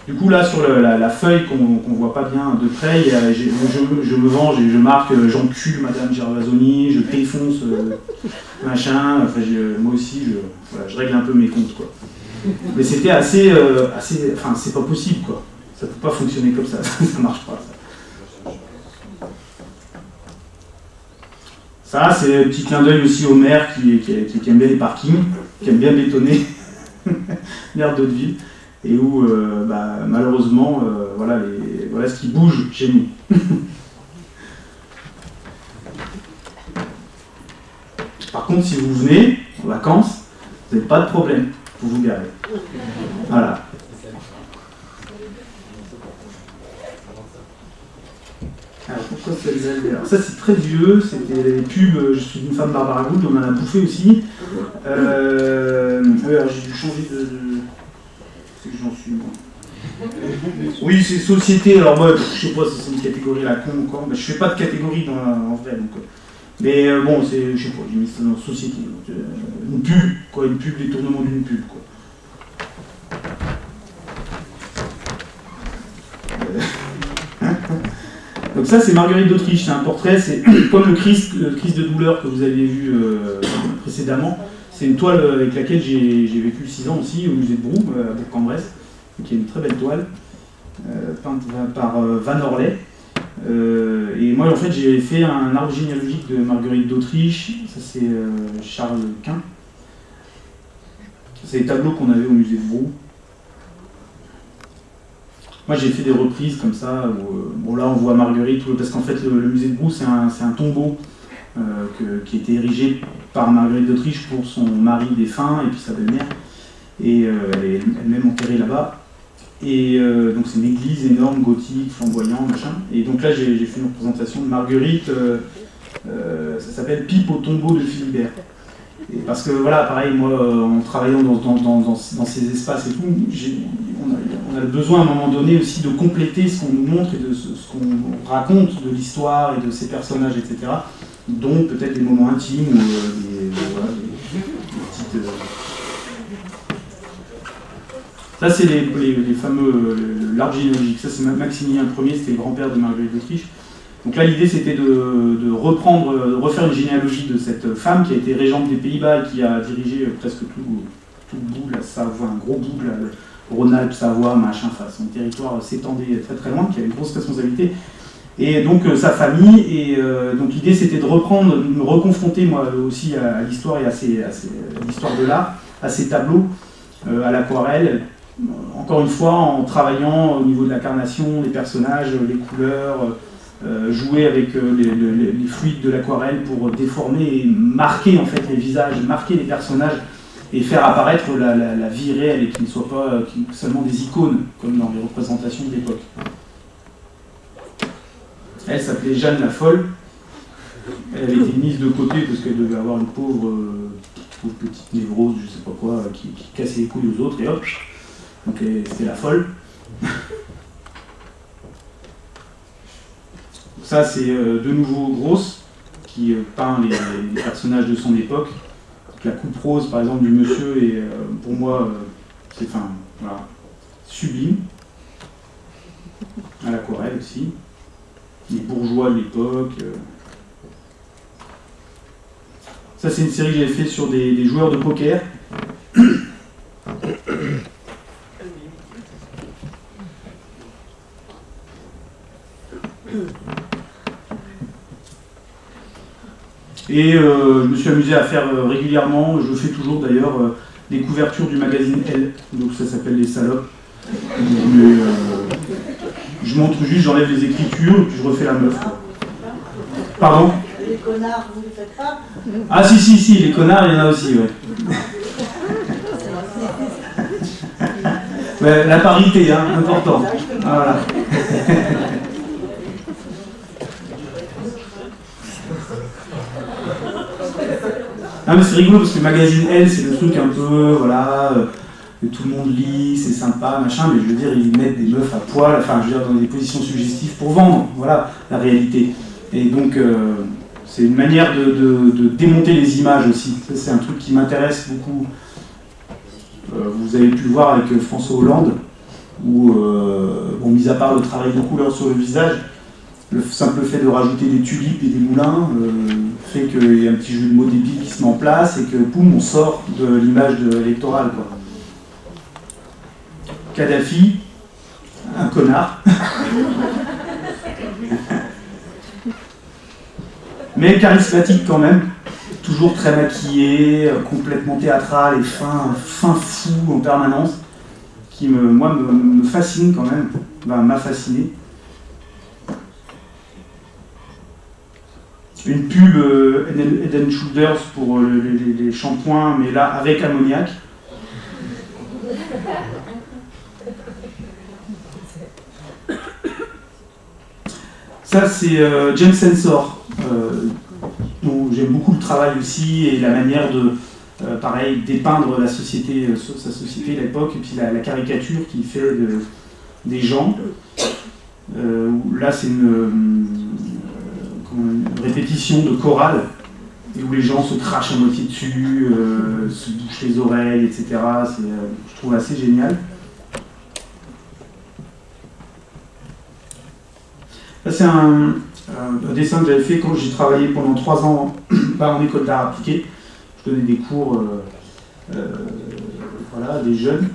Du coup là sur la feuille qu'on voit pas bien de près, je me venge et je marque j'encule Madame Gervasoni, je défonce machin, enfin, moi aussi je règle un peu mes comptes, quoi. Mais c'était assez enfin c'est pas possible, quoi. Ça peut pas fonctionner comme ça, ça marche pas. Ça c'est un petit clin d'œil aussi au maire qui aime bien les parkings, qui aime bien bétonner, maire d'Hauteville, et où malheureusement voilà ce qui bouge chez nous. Par contre, si vous venez en vacances, vous n'avez pas de problème pour vous garer. Voilà. Alors pourquoi celle-là? Alors ça c'est très vieux, c'était les pubs Je suis une femme Barbara Gould, on en a bouffé aussi. Alors j'ai dû changer de... C'est que j'en suis moi. Oui, c'est société, alors moi je sais pas si c'est une catégorie à la con ou quoi, mais je fais pas de catégorie en vrai donc. Mais bon, c'est, je sais pas, j'ai mis ça dans société. Donc, une pub, quoi, une pub, détournement d'une pub, quoi. Donc ça, c'est Marguerite d'Autriche, c'est un portrait, c'est comme le Christ de douleur que vous aviez vu précédemment. C'est une toile avec laquelle j'ai vécu 6 ans aussi, au musée de Brou, à Bourg-en-Bresse, qui est une très belle toile, peinte par Van Orley. Et moi, en fait, j'ai fait un arbre généalogique de Marguerite d'Autriche, ça c'est Charles Quint. C'est les tableaux qu'on avait au musée de Brou. Moi, j'ai fait des reprises comme ça, où, bon là, on voit Marguerite, parce qu'en fait, le musée de Brou, c'est un tombeau qui a été érigé par Marguerite d'Autriche pour son mari défunt et puis sa belle-mère. Et elle est elle-même enterrée là-bas. Et donc c'est une église énorme, gothique, flamboyant, machin. Et donc là j'ai fait une représentation de Marguerite, ça s'appelle Pipe au tombeau de Philibert. Et parce que voilà, pareil, moi en travaillant dans ces espaces et tout, on a le besoin à un moment donné aussi de compléter ce qu'on nous montre et de ce qu'on raconte de l'histoire et de ses personnages, etc. Dont peut-être des moments intimes ou des petites... Ça, c'est les fameux l'arbre généalogique. Ça, c'est Maximilien Ier, c'était le grand-père de Marguerite d'Autriche. Donc là, l'idée, c'était de refaire une généalogie de cette femme qui a été régente des Pays-Bas et qui a dirigé presque tout le bout, la Savoie, un gros bout, Rhône-Alpes, Savoie, machin, enfin, son territoire s'étendait très très loin, qui avait une grosse responsabilité. Et donc sa famille, et donc l'idée c'était de me reconfronter moi aussi à l'histoire et à l'histoire de l'art, à ces tableaux, à l'aquarelle, encore une fois en travaillant au niveau de l'incarnation, des personnages, les couleurs, jouer avec les fluides de l'aquarelle pour déformer et marquer en fait les visages, marquer les personnages et faire apparaître la vie réelle et qui ne soit pas seulement des icônes comme dans les représentations de l'époque. Elle s'appelait Jeanne la Folle. Elle avait été mise de côté parce qu'elle devait avoir une pauvre petite névrose, je sais pas quoi, qui cassait les couilles aux autres et hop. Donc c'était la folle. Ça c'est de nouveau Grosse qui peint les personnages de son époque. Donc, la coupe rose par exemple du monsieur est pour moi c'est voilà, sublime. À l'aquarelle aussi. Les bourgeois de l'époque. Ça, c'est une série que j'ai fait sur des joueurs de poker. Et je me suis amusé à faire régulièrement, je fais toujours d'ailleurs, des couvertures du magazine Elle. Donc ça s'appelle Les Salopes. Mais, je montre juste, j'enlève les écritures et puis je refais la meuf. Pardon? Les connards, vous ne les faites pas? Ah si, les connards, il y en a aussi, ouais. Ouais, la parité, hein, important. Voilà. Ah mais c'est rigolo parce que le magazine Elle, c'est le truc un peu, voilà, que tout le monde lit, c'est sympa, machin, mais je veux dire, ils mettent des meufs à poil, enfin, je veux dire, dans des positions suggestives pour vendre, voilà, la réalité. Et donc, c'est une manière de démonter les images aussi. Ça, c'est un truc qui m'intéresse beaucoup. Vous avez pu le voir avec François Hollande, où, bon, mis à part le travail de couleur sur le visage, le simple fait de rajouter des tulipes et des moulins fait qu'il y a un petit jeu de mots débile qui se met en place et que, poum, on sort de l'image électorale, quoi. Kadhafi, un connard. Mais charismatique quand même, toujours très maquillé, complètement théâtral et fin fou en permanence, qui me fascine quand même, m'a fasciné. Une pub Head & Shoulders pour les shampoings, mais là avec ammoniac. Ça c'est James Ensor, dont j'aime beaucoup le travail aussi et la manière de, pareil, dépeindre la société, sa société à l'époque, et puis la caricature qu'il fait des gens. Là c'est une répétition de chorale, et où les gens se crachent à moitié dessus, se bouchent les oreilles, etc. Je trouve assez génial. Là, c'est un dessin que j'avais fait quand j'ai travaillé pendant 3 ans en école d'art appliqué. Je donnais des cours voilà, à des jeunes.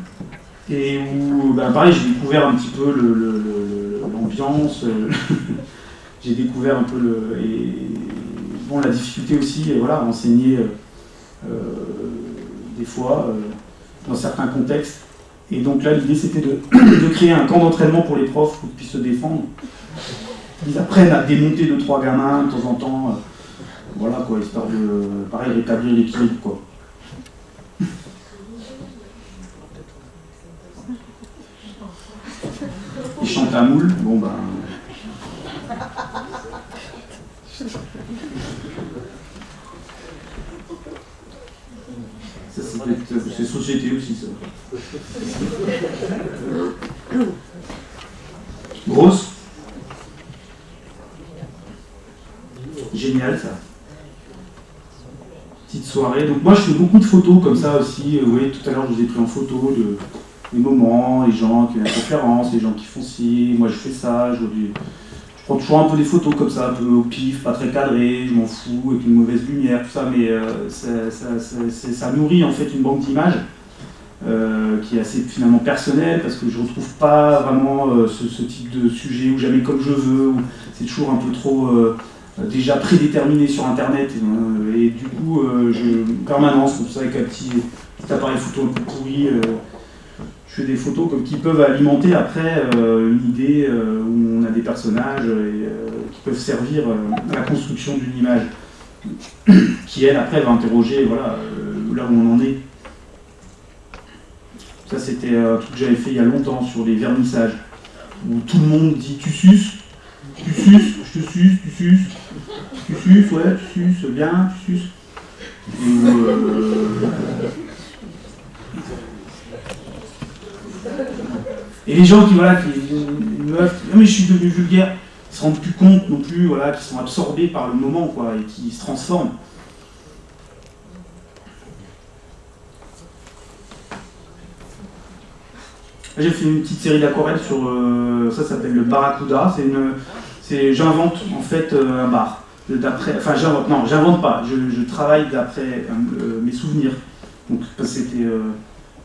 Et où, pareil, j'ai découvert un petit peu l'ambiance, j'ai découvert un peu la difficulté aussi, voilà, à enseigner des fois dans certains contextes. Et donc là, l'idée c'était de créer un camp d'entraînement pour les profs pour qu'ils puissent se défendre. Ils apprennent à démonter 2-3 gamins de temps en temps, voilà quoi, histoire de, pareil, rétablir l'équilibre, quoi. Ils chantent à moule, bon ben... Ça c'est société aussi, ça. Grosse. Génial, ça. Petite soirée. Donc moi je fais beaucoup de photos comme ça aussi. Vous voyez, tout à l'heure je vous ai pris en photo des moments, les gens qui ont une conférence, les gens qui font ci, moi je fais ça, je prends toujours un peu des photos comme ça, un peu au pif, pas très cadrées, je m'en fous, avec une mauvaise lumière, tout ça, mais ça nourrit en fait une banque d'images qui est assez finalement personnelle, parce que je retrouve pas vraiment ce type de sujet, ou jamais comme je veux, ou c'est toujours un peu trop déjà prédéterminé sur internet, et du coup, en permanence, comme ça, avec un petit appareil photo un peu pourri, je fais des photos qui peuvent alimenter après une idée où on a des personnages qui peuvent servir à la construction d'une image qui, elle, après, va interroger voilà, là où on en est. Ça, c'était un truc que j'avais fait il y a longtemps sur les vernissages, où tout le monde dit « tu suces, je te suce, tu suces, ouais, tu suces, bien, tu suces ». Et les gens qui, voilà, une meuf, mais je suis devenu vulgaire, ils se rendent plus compte non plus, voilà, qu'ils sont absorbés par le moment, quoi, et qui se transforment. J'ai fait une petite série d'aquarelles sur, ça s'appelle le Barracuda, j'invente en fait un bar. Enfin, j'invente pas, je travaille d'après mes souvenirs. Donc, c'était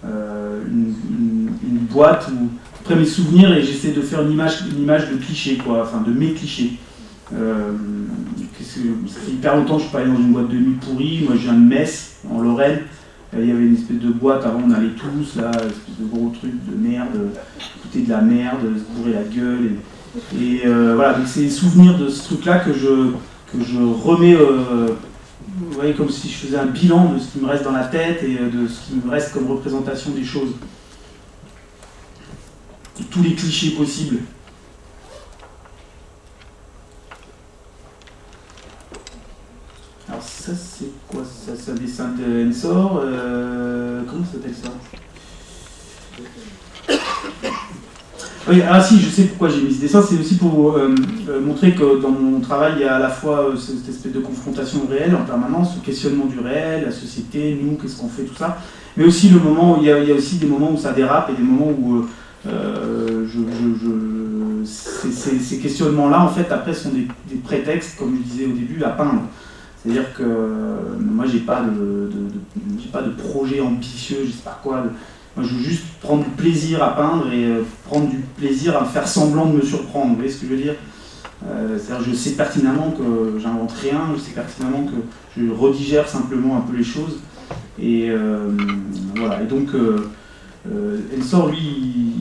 une boîte où, après mes souvenirs, et j'essaie de faire une image de cliché, quoi, enfin de mes clichés. Ça fait hyper longtemps que je suis pas allé dans une boîte de nuit pourrie. Moi, je viens de Metz, en Lorraine. Il y avait une espèce de boîte, avant on allait tous, là, une espèce de gros truc de merde, écouter de la merde, se bourrer la gueule. Et voilà, donc c'est les souvenirs de ce truc-là que je remets, vous voyez, comme si je faisais un bilan de ce qui me reste dans la tête et de ce qui me reste comme représentation des choses. De tous les clichés possibles. Alors ça, c'est quoi ça? C'est un dessin de Ensor. Comment ça s'appelle ça? Oui, ah si, je sais pourquoi j'ai mis ce dessin, c'est aussi pour montrer que dans mon travail, il y a à la fois cette espèce de confrontation réelle en permanence, le questionnement du réel, la société, nous, qu'est-ce qu'on fait, tout ça, mais aussi le moment où il y a aussi des moments où ça dérape et des moments où ces questionnements-là, en fait, après, sont des prétextes, comme je disais au début, à peindre. C'est-à-dire que moi, j'ai pas de projet ambitieux, je sais pas quoi. Moi, je veux juste prendre du plaisir à peindre et prendre du plaisir à faire semblant de me surprendre. Vous voyez ce que je veux dire? C'est-à-dire, je sais pertinemment que j'invente rien, je sais pertinemment que je redigère simplement un peu les choses. Et voilà. Et donc, Ensor, lui,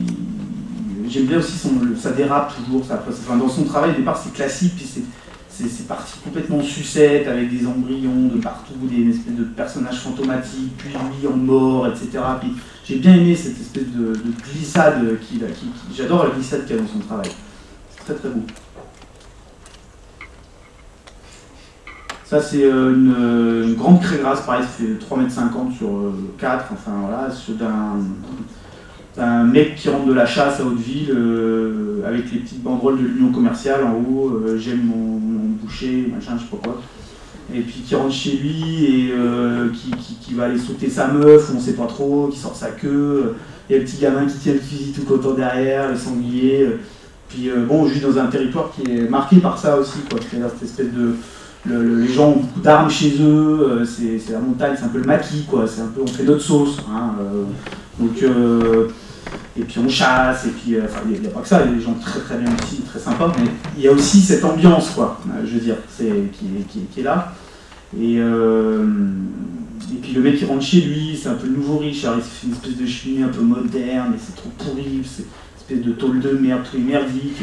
j'aime bien aussi ça dérape toujours. Enfin, dans son travail, au départ, c'est classique, puis c'est parti complètement sucette, avec des embryons de partout, des espèces de personnages fantomatiques, puis lui en mort, etc. Puis j'ai bien aimé cette espèce de glissade j'adore la glissade qu'il y a dans son travail. C'est très très beau. Ça, c'est une grande craie grasse, pareil, ça fait 3,50 m sur 4, enfin voilà, d'un mec qui rentre de la chasse à Hauteville avec les petites banderoles de l'union commerciale en haut, j'aime mon boucher, machin, je sais pas quoi. Et puis qui rentre chez lui et qui va aller sauter sa meuf, on sait pas trop, qui sort sa queue. Il y a le petit gamin qui tient le fusil tout content derrière, le sanglier. Puis bon, je vis dans un territoire qui est marqué par ça aussi, quoi. C'est-à-dire cette espèce de. Les gens ont beaucoup d'armes chez eux, c'est la montagne, c'est un peu le maquis, quoi. C'est un peu, on fait notre sauce. Hein, donc, et puis on chasse, et puis, enfin, il n'y a pas que ça, il y a des gens très très bien aussi, très sympas, mais il y a aussi cette ambiance, quoi, je veux dire, qui est là. Et puis le mec qui rentre chez lui, c'est un peu le nouveau riche, alors il se fait une espèce de cheminée un peu moderne, et c'est trop pourri, c'est une espèce de tôle de merde, tout est merdique,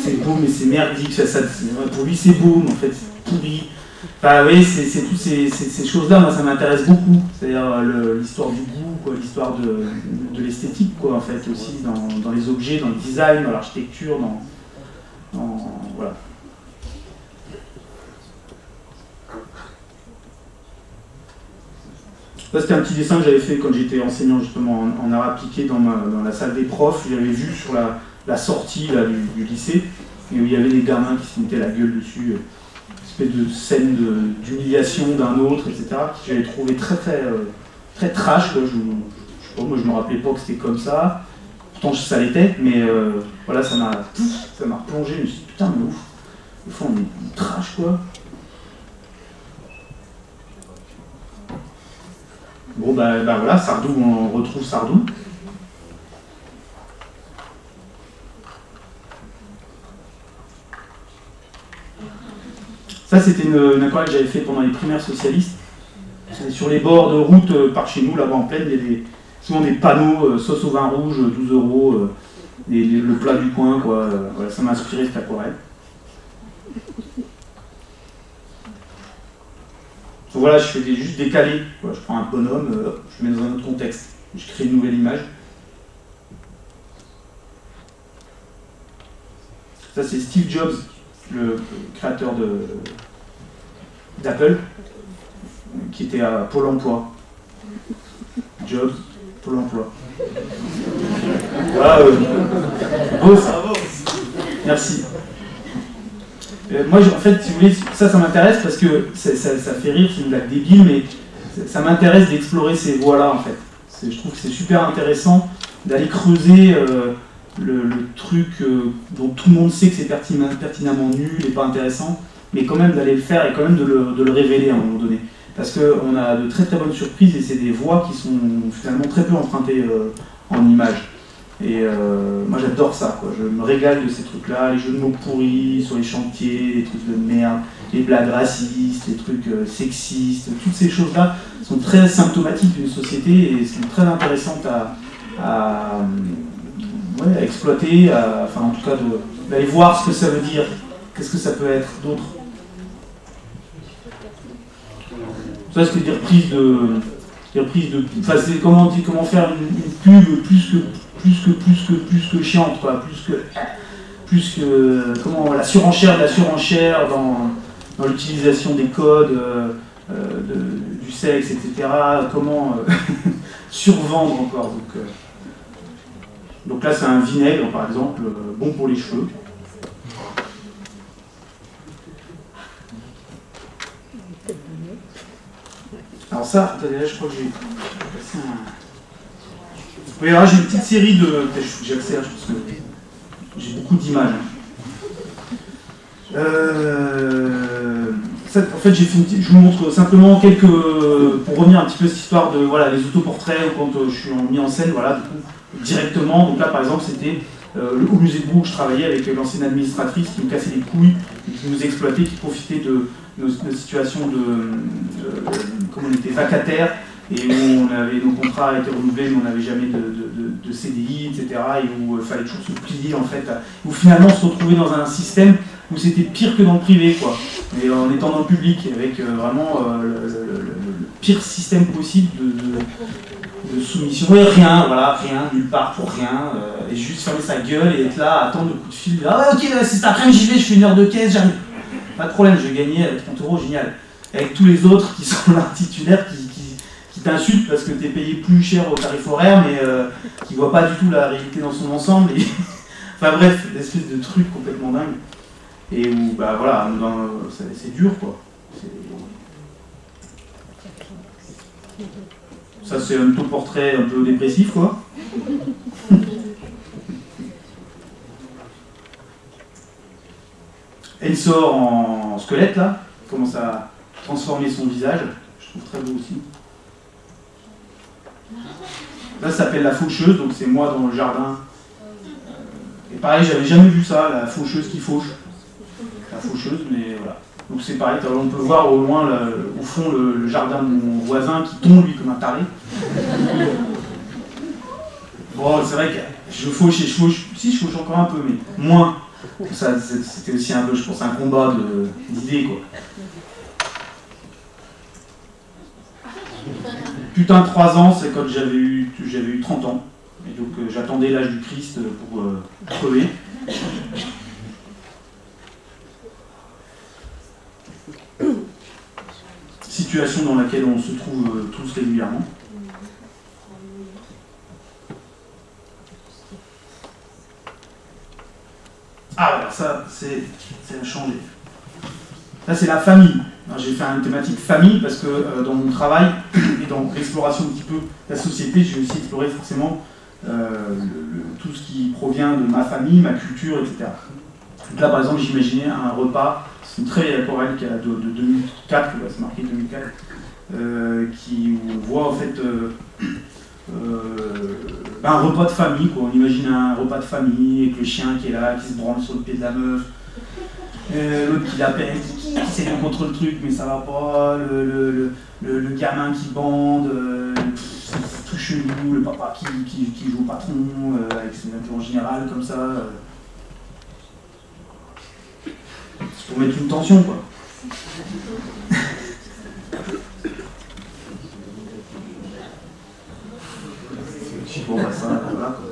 c'est beau mais c'est merdique, pour lui c'est beau, mais en fait c'est pourri. Enfin, oui, c'est toutes ces choses-là, moi ça m'intéresse beaucoup, c'est-à-dire l'histoire du goût, quoi, l'histoire de l'esthétique, quoi, en fait, aussi dans les objets, dans le design, dans l'architecture, voilà. Ça, c'était un petit dessin que j'avais fait quand j'étais enseignant justement en art appliqué dans la salle des profs. J'avais vu sur la sortie là, du lycée, et où il y avait des gamins qui se mettaient la gueule dessus, une espèce de scène d'humiliation d'un autre, etc. Que j'avais trouvé très trash, quoi. Je sais pas, moi je me rappelais pas que c'était comme ça. Pourtant ça l'était, mais voilà, ça m'a replongé, je me suis dit putain mais ouf, des fois on est trash quoi. Bon bah voilà, Sardou, on retrouve Sardou. Ça c'était une aquarelle que j'avais fait pendant les primaires socialistes. Sur les bords de route par chez nous, là-bas en plaine, il y avait souvent des panneaux, sauce au vin rouge, 12 €, le plat du coin, quoi. Voilà, ça m'a inspiré cette aquarelle. Donc voilà, je fais juste décaler. Voilà, je prends un bonhomme, je le mets dans un autre contexte. Je crée une nouvelle image. Ça, c'est Steve Jobs, le créateur d'Apple, qui était à Pôle emploi. Jobs, Pôle emploi. Voilà, beau ça. Merci. Moi, en fait, si vous voulez, ça m'intéresse parce que ça fait rire, c'est une blague débile, mais ça m'intéresse d'explorer ces voies-là, en fait. Je trouve que c'est super intéressant d'aller creuser le truc dont tout le monde sait que c'est pertinemment nul et pas intéressant, mais quand même d'aller le faire et quand même de le révéler à un moment donné. Parce qu'on a de très très bonnes surprises et c'est des voies qui sont finalement très peu empruntées en images. Et moi j'adore ça, quoi. Je me régale de ces trucs-là, les jeux de mots pourris sur les chantiers, les trucs de merde, les blagues racistes, les trucs sexistes, toutes ces choses-là sont très symptomatiques d'une société et sont très intéressantes à exploiter, enfin en tout cas d'aller voir ce que ça veut dire, qu'est-ce que ça peut être d'autre. Ça c'est des reprises de. Enfin c'est comment faire une pub plus que chiante, quoi, plus que comment la surenchère de la surenchère dans l'utilisation des codes du sexe, etc. Comment survendre encore. Donc là c'est un vinaigre par exemple, bon pour les cheveux. Alors ça, attendez, là je crois que j'ai passé un... Oui, alors j'ai une petite série de... J'accélère parce que j'ai beaucoup d'images. En fait, je vous montre simplement quelques... Pour revenir un petit peu à cette histoire de voilà, les autoportraits, quand je suis mis en scène, voilà, du coup, directement. Donc là, par exemple, c'était au musée de Brou où je travaillais avec l'ancienne administratrice qui me cassait les couilles, qui nous exploitait, qui profitait de nos situations comme on était vacataires, et où nos contrats étaient renouvelés, mais on n'avait jamais de CDI, etc., et où il fallait toujours se plier, en fait, où finalement on se retrouvait dans un système où c'était pire que dans le privé, quoi, et en étant dans le public, avec vraiment le pire système possible de soumission, et rien, nulle part pour rien, et juste fermer sa gueule et être là, attendre le coup de fil, ah ok, c'est cet après-midi, j'y vais, je fais une heure de caisse, j'arrive. Pas de problème, je vais gagner 30 €, génial. Avec tous les autres qui sont là, titulaires, qui t'insultent parce que t'es payé plus cher au tarif horaire, mais qui voient pas du tout la réalité dans son ensemble. Et enfin bref, une espèce de truc complètement dingue. Et où, bah voilà, c'est dur, quoi. Ça, c'est un autoportrait un peu dépressif, quoi. Elle sort en squelette, là, commence à transformer son visage, je trouve très beau aussi. Là, ça s'appelle la faucheuse, donc c'est moi dans le jardin. Et pareil, j'avais jamais vu ça, la faucheuse qui fauche. La faucheuse, mais voilà. Donc c'est pareil, on peut voir au loin, au fond, le jardin de mon voisin qui tombe, lui, comme un taré. Bon, c'est vrai que je fauche, si je fauche encore un peu, mais moins. Ça, c'était aussi un peu, je pense, un combat d'idées, quoi. Putain, 3 ans, c'est quand j'avais eu 30 ans. Et donc j'attendais l'âge du Christ pour crever. Situation dans laquelle on se trouve tous régulièrement. Ah voilà, ça a changé. Ça c'est la famille. J'ai fait une thématique famille parce que dans mon travail et dans l'exploration un petit peu de la société, j'ai aussi exploré forcément tout ce qui provient de ma famille, ma culture, etc. Donc là, par exemple, j'imaginais un repas, c'est une très vieille aquarelle qui a de 2004, c'est marqué 2004, où on voit en fait un repas de famille, quoi. On imagine un repas de famille avec le chien qui est là, qui se branle sur le pied de la meuf, l'autre qui l'appelle, qui essaie de contre le truc mais ça va pas, le gamin qui bande, c'est tout chelou, le papa qui joue au patron, avec ses nature en général comme ça. C'est pour mettre une tension, quoi. Bon, bah ça, voilà, quoi.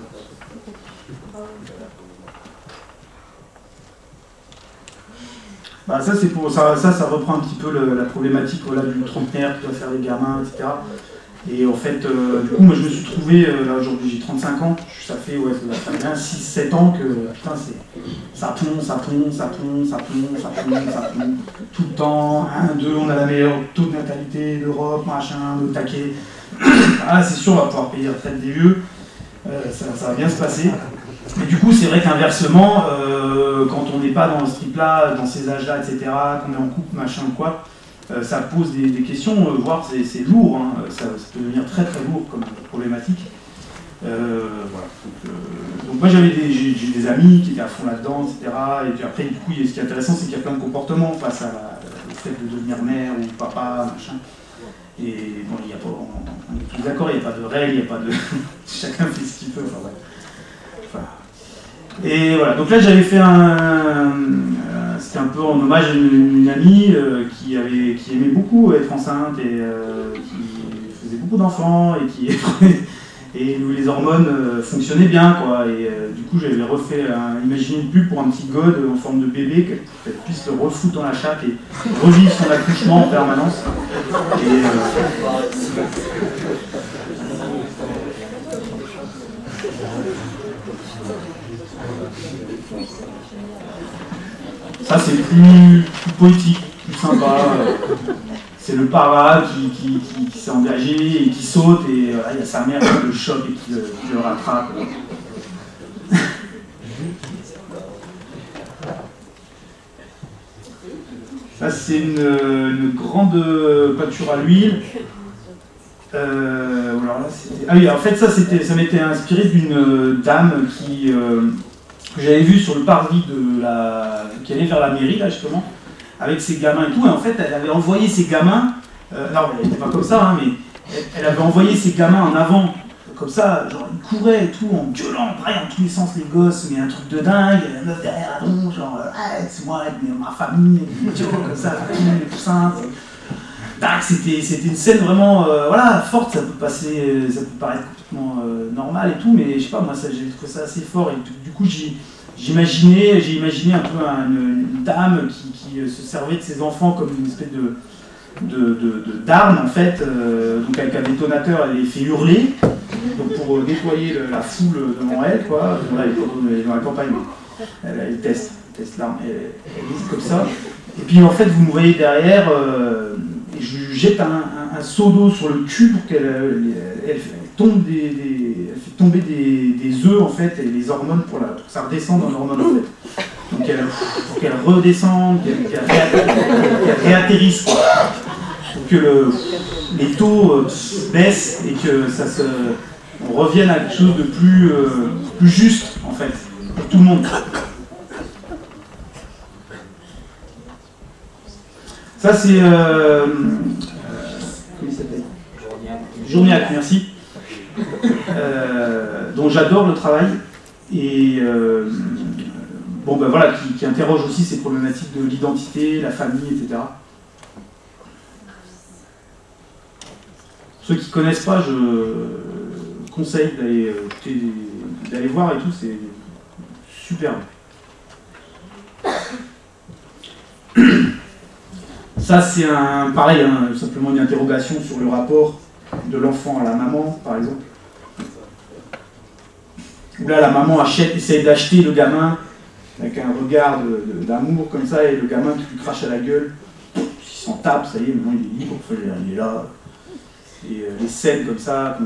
Bah ça, c'est pour ça reprend un petit peu la problématique, voilà, du trentenaire qui doit faire des gamins, etc. Et en fait, du coup, moi je me suis trouvé, là aujourd'hui j'ai 35 ans, ça fait 6-7 ans que, putain, ça plombe, tout le temps, 1-2, on a la meilleure taux de natalité d'Europe, machin, au taquet. Ah, c'est sûr, on va pouvoir payer la retraite des vieux, ça va bien se passer. Mais du coup, c'est vrai qu'inversement, quand on n'est pas dans ce trip-là, dans ces âges-là, etc., qu'on est en couple, machin ou quoi, ça pose des questions, voire c'est lourd, hein, ça peut devenir très très lourd comme problématique. Voilà. Donc moi j'ai des amis qui étaient à fond là-dedans, etc. Et puis après, du coup, ce qui est intéressant, c'est qu'il y a plein de comportements face au fait de devenir mère ou papa, machin. Et bon, il y a pas, on est tous d'accord, il n'y a pas de règles, il n'y a pas de... Chacun fait ce qu'il peut, enfin ouais. Et voilà, donc là j'avais fait c'était un peu en hommage à une amie qui aimait beaucoup être enceinte et qui faisait beaucoup d'enfants et où les hormones fonctionnaient bien, quoi. Et du coup j'avais refait imaginer une pub pour un petit god en forme de bébé qu'elle puisse le refoutre dans la chatte et revivre son accouchement en permanence. Et, ça c'est plus poétique, plus sympa. C'est le para qui s'est engagé et qui saute et il y a sa mère qui le chope et qui le rattrape. Ça c'est une grande peinture à l'huile. Ah oui, en fait ça m'était inspiré d'une dame que j'avais vue sur le parvis qui allait vers la mairie là justement, avec ses gamins et tout, et en fait elle avait envoyé ses gamins, non elle n'était pas comme ça, hein, mais elle avait envoyé ses gamins en avant, comme ça, genre ils couraient et tout, en gueulant, pareil, dans tous les sens les gosses, mais un truc de dingue, il y a la meuf derrière, genre c'est moi avec ma famille, tu vois, comme ça, les poussins. C'était une scène vraiment voilà, forte, ça peut paraître complètement normal et tout, mais je sais pas, moi j'ai trouvé ça assez fort, et du coup j'ai imaginé un peu une dame qui se servait de ses enfants comme une espèce d'arme en fait, donc avec un détonateur, elle les fait hurler, donc pour nettoyer la foule devant elle, quoi. Là, elle est dans la campagne, elle teste l'arme, elle est comme ça, et puis en fait vous me voyez derrière, et je jette un seau d'eau sur le cul pour qu'elle fait tomber des œufs en fait, et les hormones pour que ça redescende dans l'hormone en fait. Donc pour qu'elle redescende, qu'elle réatterrisse, quoi. Pour que les taux baissent et que on revienne à quelque chose de plus juste en fait, pour tout le monde. Ça c'est comment il s'appelle ? Journiac, merci. Dont j'adore le travail et bon ben voilà, qui interroge aussi ces problématiques de l'identité, la famille, etc. Ceux qui ne connaissent pas, je conseille d'aller voir et tout, c'est superbe. Ça c'est pareil, simplement une interrogation sur le rapport de l'enfant à la maman, par exemple. Où là la maman essaie d'acheter le gamin avec un regard d'amour comme ça, et le gamin qui lui crache à la gueule, il s'en tape, ça y est, maintenant il est libre, il est là. les scènes comme ça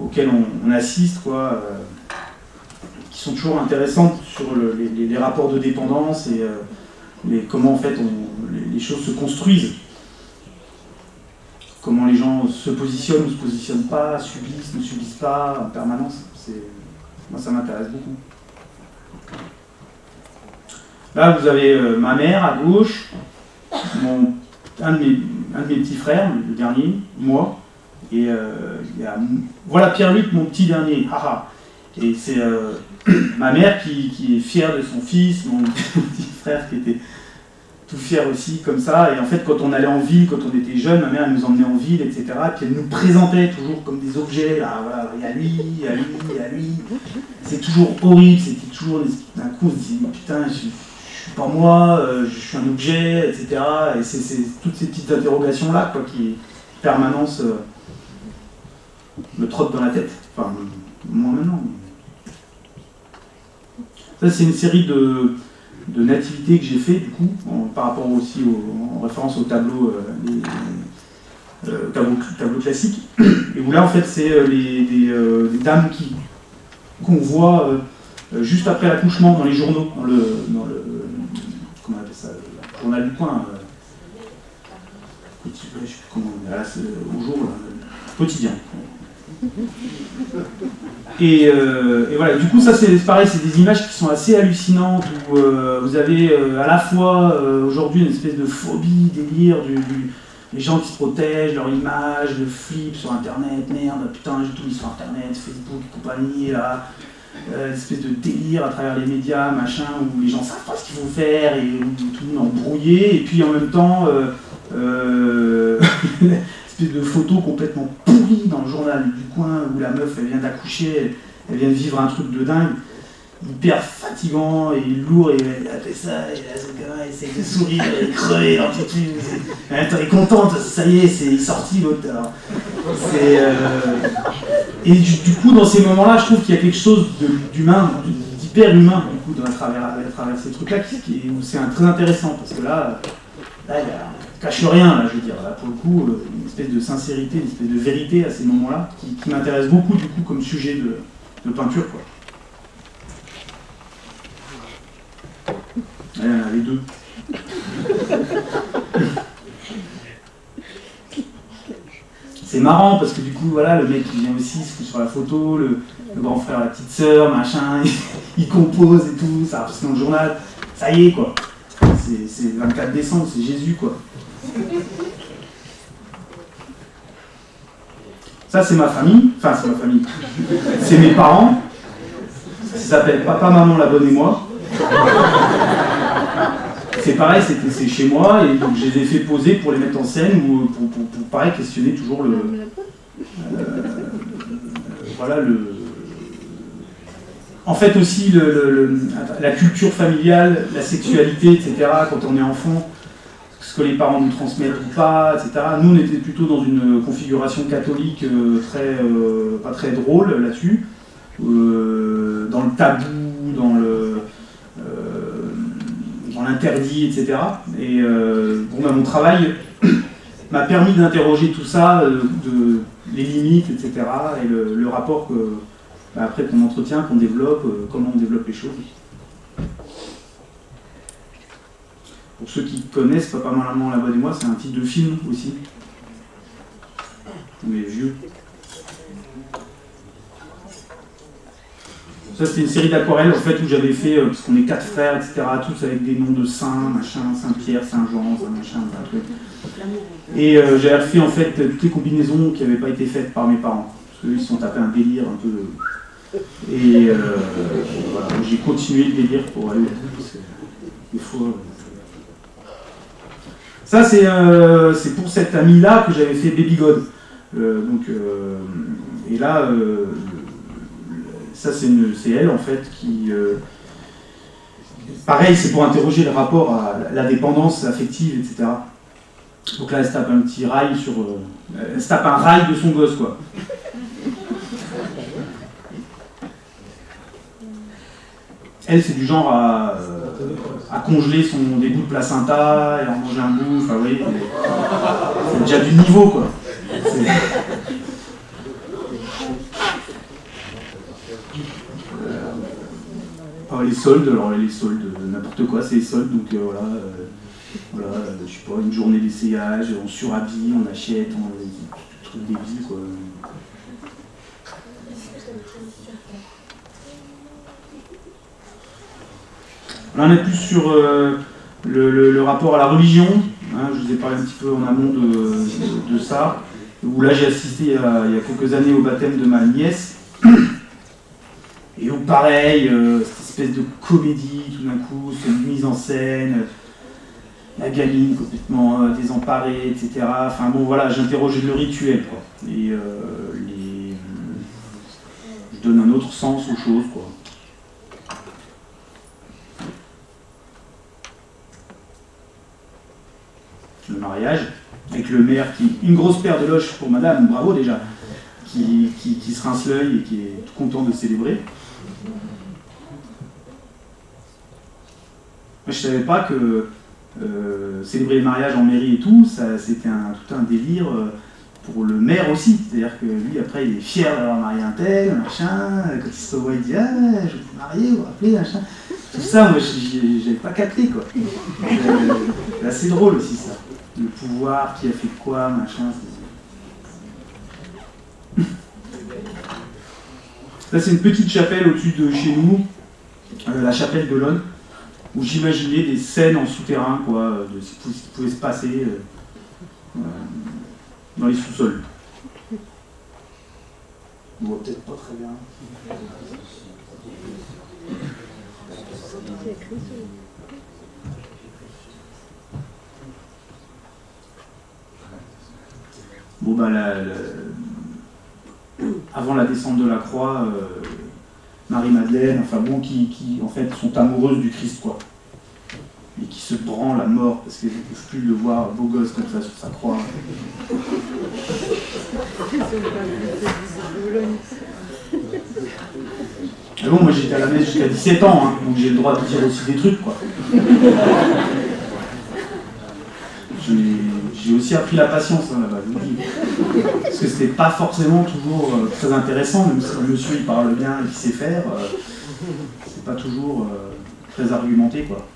auxquelles on assiste, quoi, qui sont toujours intéressantes sur les rapports de dépendance et comment en fait les choses se construisent. Comment les gens se positionnent ou ne se positionnent pas, subissent, ne subissent pas en permanence. Moi, ça m'intéresse beaucoup. Là, vous avez ma mère à gauche, un de mes petits frères, le dernier, moi, et voilà Pierre-Luc, mon petit dernier, haha. Et c'est ma mère qui est fière de son fils, mon petit frère qui était tout fier aussi, comme ça. Et en fait, quand on allait en ville, quand on était jeune, ma mère elle nous emmenait en ville, etc. Et puis elle nous présentait toujours comme des objets, là, voilà, il y a lui, il y a lui, il y a lui. C'est toujours horrible, c'était toujours d'un coup, on se dit, putain, je suis pas moi, je suis un objet, etc. Et c'est toutes ces petites interrogations-là, quoi, qui, permanence, me trottent dans la tête. Enfin, moins maintenant. Ça, c'est une série de nativité que j'ai fait, du coup, par rapport aussi en référence au tableau, tableau classique, et où là, en fait, c'est des dames qu'on voit juste après l'accouchement dans les journaux, dans le comment on appelle ça, le journal du coin, je sais plus comment, là, au jour, quotidien. Et voilà, du coup ça c'est pareil, c'est des images qui sont assez hallucinantes où vous avez à la fois aujourd'hui une espèce de phobie, délire, les gens qui se protègent, leur image, le flip sur internet, merde, putain j'ai tout mis sur internet, Facebook et compagnie, là, une espèce de délire à travers les médias, machin, où les gens savent pas ce qu'ils vont faire et où tout le monde est embrouillé, et puis en même temps espèce de photos complètement pourries dans le journal du coin où la meuf elle vient d'accoucher, elle vient de vivre un truc de dingue, hyper fatigant et lourd, et elle a fait ça, et là ce gamin essaie de sourire, elle est crevée, elle est contente, ça y est, c'est sorti l'autre. Et du coup dans ces moments-là je trouve qu'il y a quelque chose d'humain, d'hyper humain du coup à travers ces trucs-là, où c'est très intéressant, parce que là il y a cache rien, là, je veux dire. Là, pour le coup, une espèce de sincérité, une espèce de vérité à ces moments-là, qui m'intéresse beaucoup, du coup, comme sujet de peinture, quoi. Là, il y en a les deux. C'est marrant, parce que du coup, voilà, le mec, il vient aussi, il se fout sur la photo, le grand frère, la petite sœur, machin, il compose et tout, ça c'est dans le journal. Ça y est, quoi. C'est le 24 décembre, c'est Jésus, quoi. Ça, c'est ma famille. Enfin, c'est ma famille. C'est mes parents. Ça s'appelle Papa, Maman, la Bonne et moi. C'est pareil, c'est chez moi, et donc je les ai fait poser pour les mettre en scène, ou pour pareil, questionner toujours voilà, en fait aussi la culture familiale, la sexualité, etc., quand on est enfant, ce que les parents nous transmettent ou pas, etc. Nous, on était plutôt dans une configuration catholique pas très drôle là-dessus, dans le tabou, dans l'interdit, etc. Et mon travail m'a permis d'interroger tout ça, les limites, etc., et le rapport après qu'on entretient, qu'on développe, comment on développe les choses. Pour ceux qui connaissent Papa, Maman, la Bonne et moi, c'est un titre de film aussi. Mais vieux. Ça, c'était une série d'aquarelles en fait, où j'avais fait, parce qu'on est 4 frères, etc., tous avec des noms de saints, machin, Saint-Pierre, Saint-Jean, Saint-Machin, un truc. Et j'avais refait en fait toutes les combinaisons qui n'avaient pas été faites par mes parents. Parce qu'eux, ils se sont tapés un délire un peu. Et voilà, j'ai continué le délire pour aller au bout, parce que des fois. Ça, c'est pour cette amie-là que j'avais fait Baby God. Et là, ça, c'est elle, en fait, qui... pareil, c'est pour interroger le rapport à la dépendance affective, etc. Donc là, elle se tape un petit rail sur... elle se tape un rail de son gosse, quoi. Elle, c'est du genre à congeler des bouts de placenta et en manger un bout, enfin, vous voyez, c'est déjà du niveau, quoi. les soldes, alors les soldes, n'importe quoi, c'est les soldes, donc voilà, je sais pas, une journée d'essayage, on surhabille, on achète, des trucs débiles, quoi. Là, on est plus sur le rapport à la religion, hein, je vous ai parlé un petit peu en amont de ça, où là j'ai assisté il y a quelques années au baptême de ma nièce, et où pareil, cette espèce de comédie tout d'un coup, cette mise en scène, la gamine complètement désemparée, etc. Enfin bon voilà, j'interrogeais le rituel, quoi, et je donne un autre sens aux choses, quoi. Le mariage, avec le maire qui, une grosse paire de loches pour madame, bravo déjà, qui se rince l'œil et qui est tout content de célébrer. Moi je savais pas que célébrer le mariage en mairie et tout, c'était tout un délire pour le maire aussi, c'est-à-dire que lui après il est fier d'avoir marié un tel, machin, quand il se revoit il dit ah je vais vous marier, vous vous rappelez, machin. Tout ça moi j'avais pas capté, quoi. Là c'est drôle aussi ça. Le pouvoir, qui a fait quoi, machin. Ça, c'est une petite chapelle au-dessus de chez nous, la chapelle de l'Aune, où j'imaginais des scènes en souterrain, quoi, de ce qui pouvait se passer dans les sous-sols. On voit peut-être pas très bien. Bon bah avant la descente de la croix, Marie-Madeleine, enfin bon, qui en fait sont amoureuses du Christ, quoi. Et qui se branlent à mort parce qu'elles ne peuvent plus le voir beau gosse comme ça sur sa croix. Et bon, moi j'étais à la messe jusqu'à 17 ans, hein, donc j'ai le droit de dire aussi des trucs, quoi. J'ai aussi appris la patience, hein, là-bas, je vous dis. Parce que c'était pas forcément toujours très intéressant, même si le monsieur il parle bien et qu'il sait faire, c'est pas toujours très argumenté, quoi.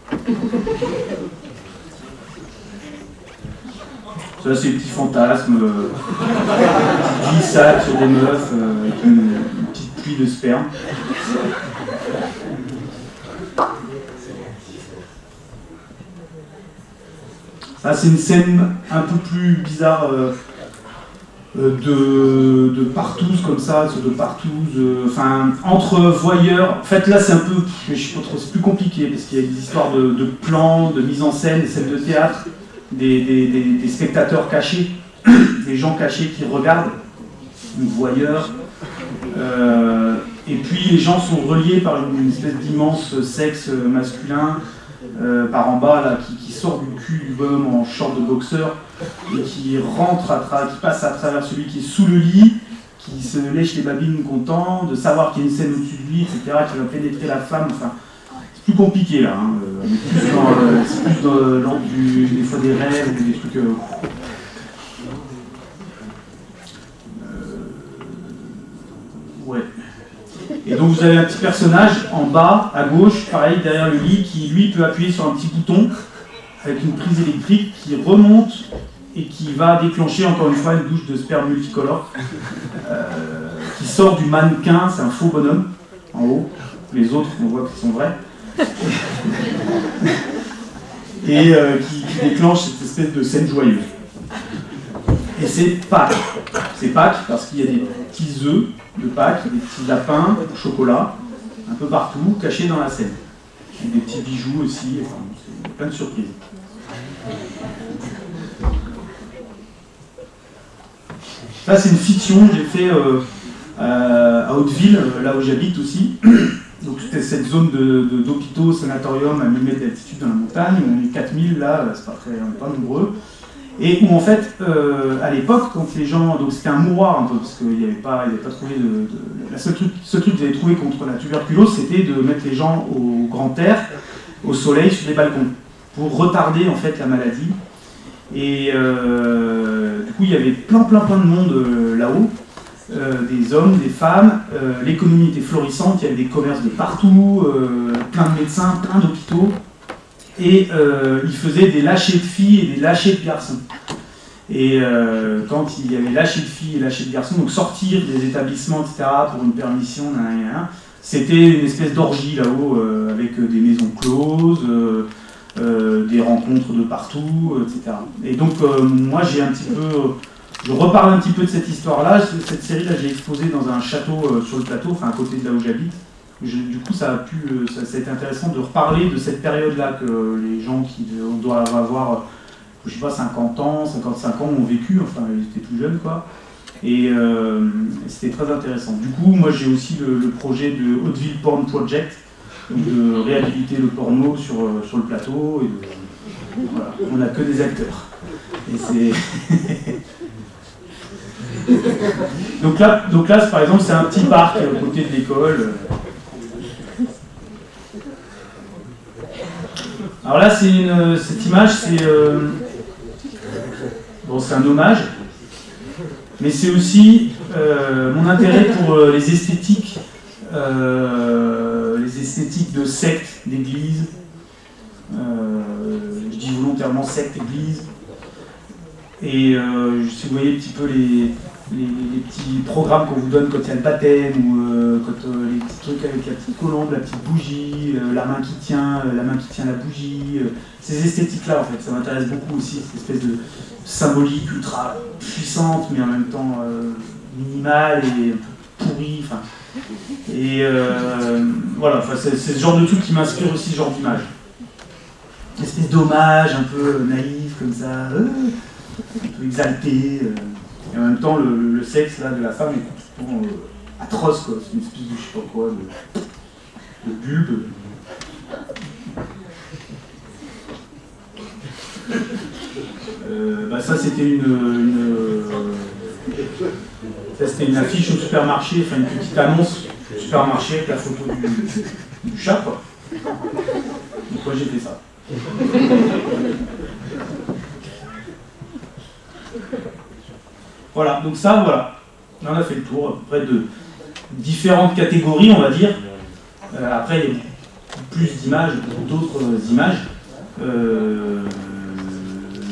Ça, c'est des petits fantasmes, glissades sur des meufs, avec une petite pluie de sperme. Ça, c'est une scène un peu plus bizarre de partouze comme ça, de partouze, enfin, entre voyeurs. En fait, là, c'est un peu, je sais pas trop, c'est plus compliqué parce qu'il y a des histoires de plans, de mise en scène, des scènes de théâtre, des spectateurs cachés, des gens cachés qui regardent, voyeurs. Et puis, les gens sont reliés par une espèce d'immense sexe masculin. Par en bas là, qui sort du cul du bonhomme en short de boxeur et qui passe à travers celui qui est sous le lit, qui se lèche les babines content de savoir qu'il y a une scène au-dessus de lui, etc., qui va pénétrer la femme. Enfin, c'est plus compliqué là, hein. C'est plus dans l'ordre des fois des rêves ou des trucs. Ouais. Et donc vous avez un petit personnage en bas, à gauche, pareil, derrière le lit, qui lui peut appuyer sur un petit bouton avec une prise électrique qui remonte et qui va déclencher encore une fois une douche de sperme multicolore qui sort du mannequin, c'est un faux bonhomme en haut, les autres on voit qu'ils sont vrais, et qui déclenche cette espèce de scène joyeuse. Et c'est Pâques. C'est Pâques parce qu'il y a des petits œufs de Pâques, des petits lapins au chocolat, un peu partout, cachés dans la scène. Et des petits bijoux aussi, enfin, c'est plein de surprises. Ça, c'est une fiction que j'ai fait à Hauteville, là où j'habite aussi. Donc, c'était cette zone d'hôpitaux, sanatorium à 1000 mètres d'altitude dans la montagne. On est 4000 là, on n'est pas nombreux. Et où en fait, à l'époque, quand les gens, donc c'était un mouroir un peu, parce qu'ils n'avaient pas trouvé le seul truc qu'ils avaient trouvé contre la tuberculose, c'était de mettre les gens au grand air, au soleil, sur des balcons, pour retarder en fait la maladie. Et du coup, il y avait plein de monde là-haut, des hommes, des femmes, l'économie était florissante, il y avait des commerces de partout, plein de médecins, plein d'hôpitaux, et ils faisaient des lâchers de filles et des lâchers de garçons. Et quand il y avait lâcher de filles et lâcher de garçons, donc sortir des établissements, etc., pour une permission, c'était une espèce d'orgie là-haut, avec des maisons closes, des rencontres de partout, etc. Et donc moi j'ai un petit peu, je reparle un petit peu de cette histoire-là. Cette série-là, j'ai exposé dans un château sur le plateau, enfin à côté de là où j'habite. Du coup, ça a été intéressant de reparler de cette période-là que les gens qui doivent avoir, je sais pas, 50 ans, 55 ans ont vécu, enfin ils étaient tout jeunes, quoi. Et c'était très intéressant. Du coup, moi j'ai aussi le projet de Hauteville Porn Project, donc de réhabiliter le porno sur le plateau. Et voilà. On n'a que des acteurs. Et c'est... donc là, par exemple, c'est un petit parc à côté de l'école. Alors là, cette image, c'est un hommage, mais c'est aussi mon intérêt pour les esthétiques de sectes, d'églises. Je dis volontairement secte, église. Et si vous voyez un petit peu les petits programmes qu'on vous donne quand il y a le baptême, ou quand les petits trucs avec la petite colombe, la petite bougie, la main qui tient la bougie, ces esthétiques-là, en fait, ça m'intéresse beaucoup aussi, cette espèce de symbolique ultra puissante, mais en même temps minimale et un peu pourrie. Et voilà, c'est ce genre de truc qui m'inspire aussi, ce genre d'image. Une espèce d'hommage un peu naïf, comme ça, un peu exalté. Et en même temps, le sexe là, de la femme est complètement atroce, quoi. C'est une espèce de je sais pas quoi, de bulbe. Ça c'était une affiche au supermarché, enfin une petite annonce au supermarché avec la photo du chat, quoi. Donc moi j'ai fait ça. Voilà, donc ça, voilà. On a fait le tour à peu près de différentes catégories, on va dire. Après, il y a plus d'images, d'autres images.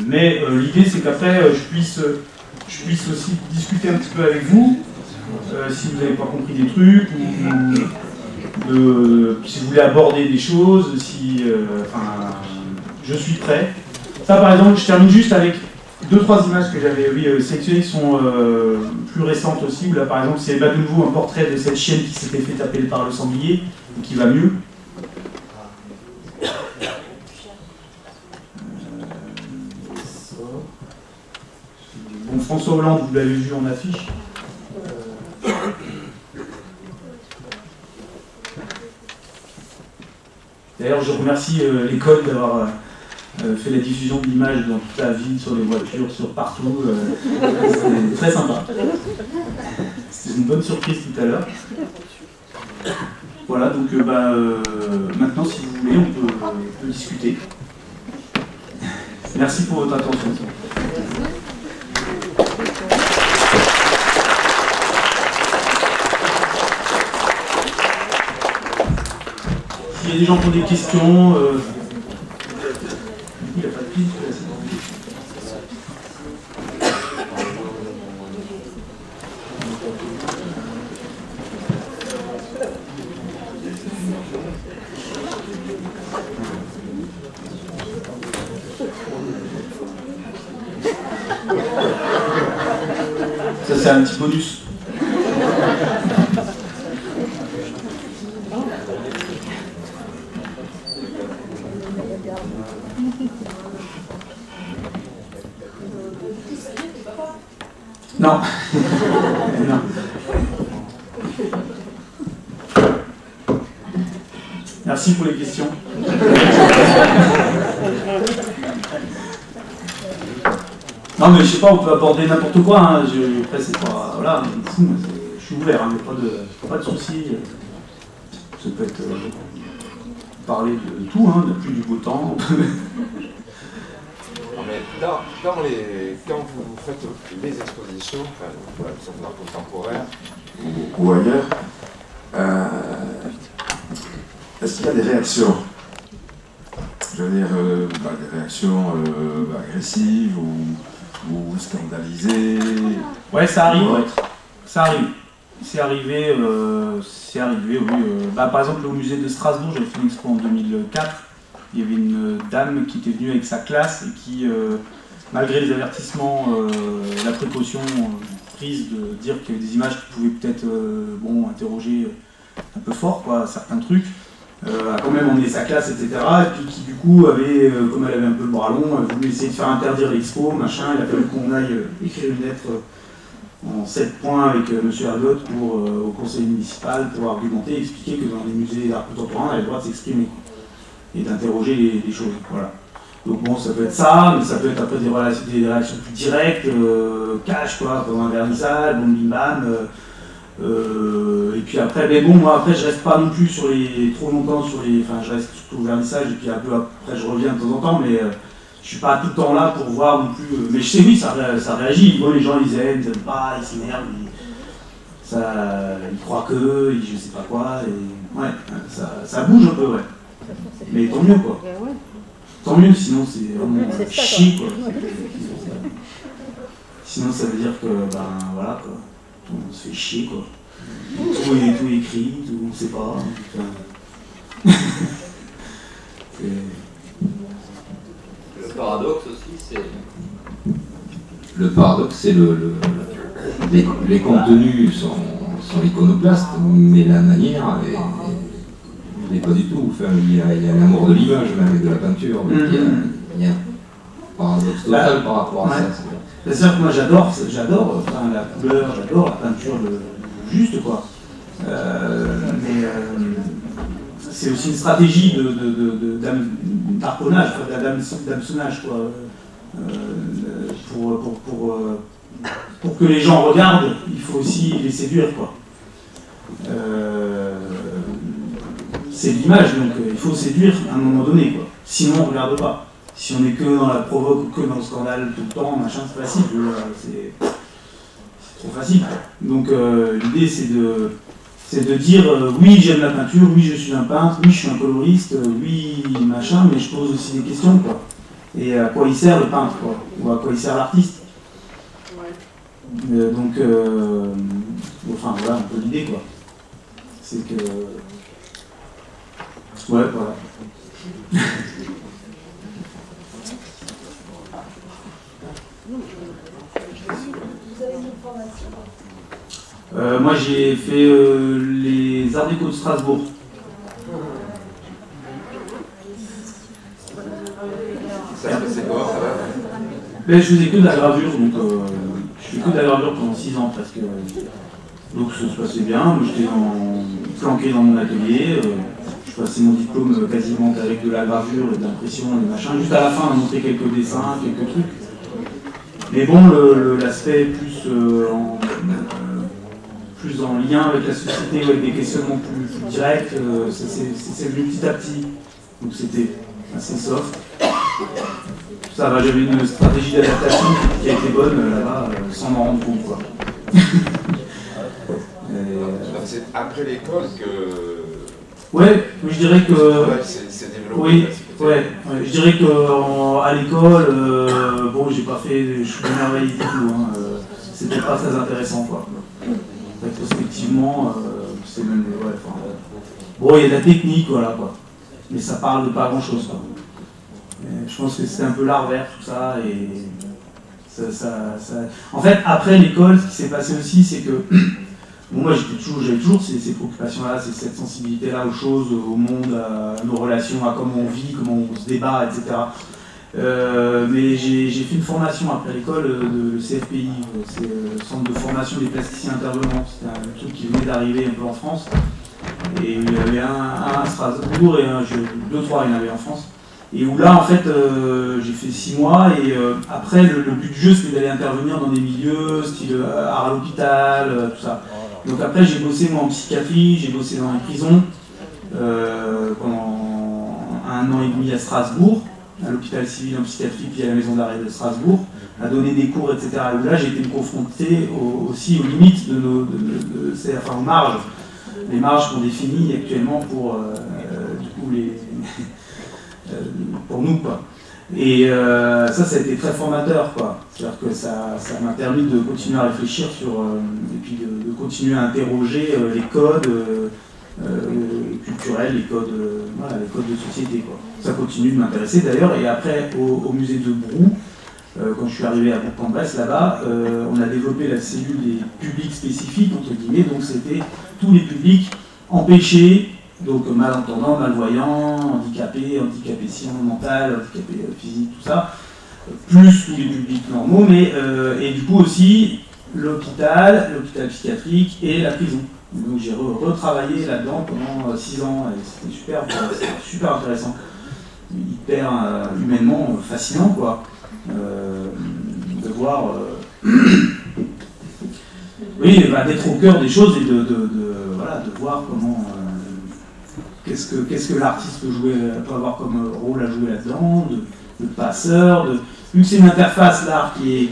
Mais l'idée, c'est qu'après, je puisse aussi discuter un petit peu avec vous, si vous n'avez pas compris des trucs, ou si vous voulez aborder des choses, je suis prêt. Ça, par exemple, je termine juste avec 2-3 images que j'avais sélectionnées qui sont plus récentes aussi, où là, par exemple, c'est de nouveau un portrait de cette chienne qui s'était fait taper par le sanglier, et qui va mieux. Bon, François Hollande, vous l'avez vu en affiche. D'ailleurs, je remercie l'école d'avoir fait la diffusion de l'image dans toute la ville, sur les voitures, sur partout. C'était très sympa. C'était une bonne surprise tout à l'heure. Voilà, donc maintenant, si vous voulez, on peut discuter. Merci pour votre attention. S'il y a des gens qui ont des questions, il n'y a pas de piste. Ça, c'est un petit bonus. Non. Non. Merci pour les questions. Non mais je sais pas, on peut aborder n'importe quoi. Hein. Après c'est pas, voilà, je suis ouvert, hein, pas de soucis. Ça peut être parler de tout, hein, de la pluie, du beau temps. mais quand vous faites les expositions, enfin, voilà, d'art contemporain ou ailleurs, est-ce qu'il y a des réactions? Je veux dire, des réactions agressives ou scandalisées? Ouais, ça arrive, ouais. Ça arrive. C'est arrivé, oui. Par exemple, au musée de Strasbourg, j'avais fait une expo en 2004. Il y avait une dame qui était venue avec sa classe et qui, malgré les avertissements, la précaution prise de dire qu'il y avait des images qui pouvaient peut-être interroger un peu fort, quoi, certains trucs, a quand même emmené sa classe, etc. Et puis qui, du coup, avait, comme elle avait un peu le bras long, voulu essayer de faire interdire l'expo, machin. Il a fallu qu'on aille écrire une lettre en 7 points avec M. Erdotte au conseil municipal pour argumenter et expliquer que dans les musées d'art contemporain, on avait le droit de s'exprimer et d'interroger les choses. Voilà. Donc bon, ça peut être ça, mais ça peut être après des réactions plus directes, cash, quoi, pendant un vernissage, bon bim bam. Et puis après, mais bon, moi après je reste pas non plus trop longtemps sur les. Enfin, je reste surtout au vernissage et puis un peu après je reviens de temps en temps, mais je suis pas tout le temps là pour voir non plus. Mais je sais, oui, ça réagit. Bon, les gens ils aiment, ils aiment pas, ils s'énervent, ils croient que, je sais pas quoi, et ouais, ça bouge un peu, ouais. Mais tant mieux, quoi. Tant mieux, sinon c'est vraiment chier, quoi. Sinon ça veut dire que, voilà, quoi. On se fait chier, quoi. Tout est écrit, tout, on sait pas. Le paradoxe aussi, c'est... Le paradoxe, c'est les contenus sont iconoclastes, mais la manière n'est pas du tout. Enfin, il y a l'amour de l'image, même avec de la peinture. Il y a un paradoxe total par rapport à ça. C'est-à-dire que moi j'adore la couleur, j'adore la peinture juste, quoi. Mais c'est aussi une stratégie d'harponnage, d'hameçonnage, quoi. Pour que les gens regardent, il faut aussi les séduire, quoi. C'est l'image, donc il faut séduire à un moment donné, quoi. Sinon on ne regarde pas. Si on est que dans la provoque ou que dans le scandale tout le temps, machin, c'est facile, c'est trop facile. Donc l'idée c'est de dire oui j'aime la peinture, oui je suis un peintre, oui je suis un coloriste, oui machin, mais je pose aussi des questions, quoi. Et à quoi il sert le peintre, quoi, ou à quoi il sert l'artiste. Donc enfin voilà un peu l'idée, quoi. C'est que ouais, voilà. Vous avez une formation? Moi j'ai fait les Arts Déco de Strasbourg. C'est quoi ça va? Ben, je faisais que de la gravure, donc je fais que de la gravure pendant 6 ans presque. Donc ça se passait bien, moi j'étais planqué dans mon atelier, je passais mon diplôme quasiment avec de la gravure, de l'impression, des machins. Juste à la fin on a montré quelques dessins, quelques trucs. Mais bon, l'aspect plus en lien avec la société, avec des questionnements plus directs, c'est venu petit à petit. Donc c'était assez soft. Ça va, j'avais une stratégie d'adaptation qui a été bonne là-bas, sans m'en rendre compte, quoi. C'est après l'école que... Ouais, je dirais que... c'est développé. Oui, ouais, je dirais qu'à l'école, bon, j'ai pas fait... Je suis pas merveilleux du tout, hein, c'était pas très intéressant, quoi. Rétrospectivement, c'est même... Ouais, enfin, bon, il y a de la technique, voilà, quoi. Mais ça parle de pas grand-chose, quoi. Et je pense que c'était un peu l'art vert, tout ça, et... En fait, après l'école, ce qui s'est passé aussi, c'est que... Bon, moi j'avais toujours ces préoccupations-là, cette sensibilité-là aux choses, au monde, à nos relations, à comment on vit, comment on se débat, etc. Mais j'ai fait une formation après l'école de CFPI, c'est le Centre de formation des plasticiens intervenants. C'était un truc qui venait d'arriver un peu en France. Et il y avait un à Strasbourg et 2-3 il y en avait en France. Et où là en fait j'ai fait 6 mois et après le but du jeu c'était d'aller intervenir dans des milieux style art à l'hôpital, tout ça. Donc après j'ai bossé moi en psychiatrie, j'ai bossé dans les prisons pendant 1 an et demi à Strasbourg. à l'hôpital civil en psychiatrie, puis à la maison d'arrêt de Strasbourg, à donner des cours, etc. Où là, j'ai été confronté aussi aux limites enfin aux marges, les marges qu'on définit actuellement pour, du coup, pour nous, quoi. Et ça a été très formateur, quoi. C'est-à-dire que ça m'a permis de continuer à réfléchir sur, et puis de continuer à interroger les codes culturels, les codes de société, quoi. Ça continue de m'intéresser d'ailleurs. Et après, au musée de Brou, quand je suis arrivé à Bourg-en-Bresse, là-bas, on a développé la cellule des publics spécifiques, entre guillemets. Donc c'était tous les publics empêchés, donc malentendants, malvoyants, handicapés mental, handicapés physiques, tout ça, plus tous les publics normaux, mais et du coup aussi l'hôpital psychiatrique et la prison. Donc j'ai retravaillé là-dedans pendant 6 ans, et c'était super intéressant, hyper humainement fascinant, quoi, de voir, oui, d'être au cœur des choses et de voir comment, qu'est-ce que l'artiste peut avoir comme rôle à jouer là-dedans, de passeur, vu que c'est une interface, l'art, qui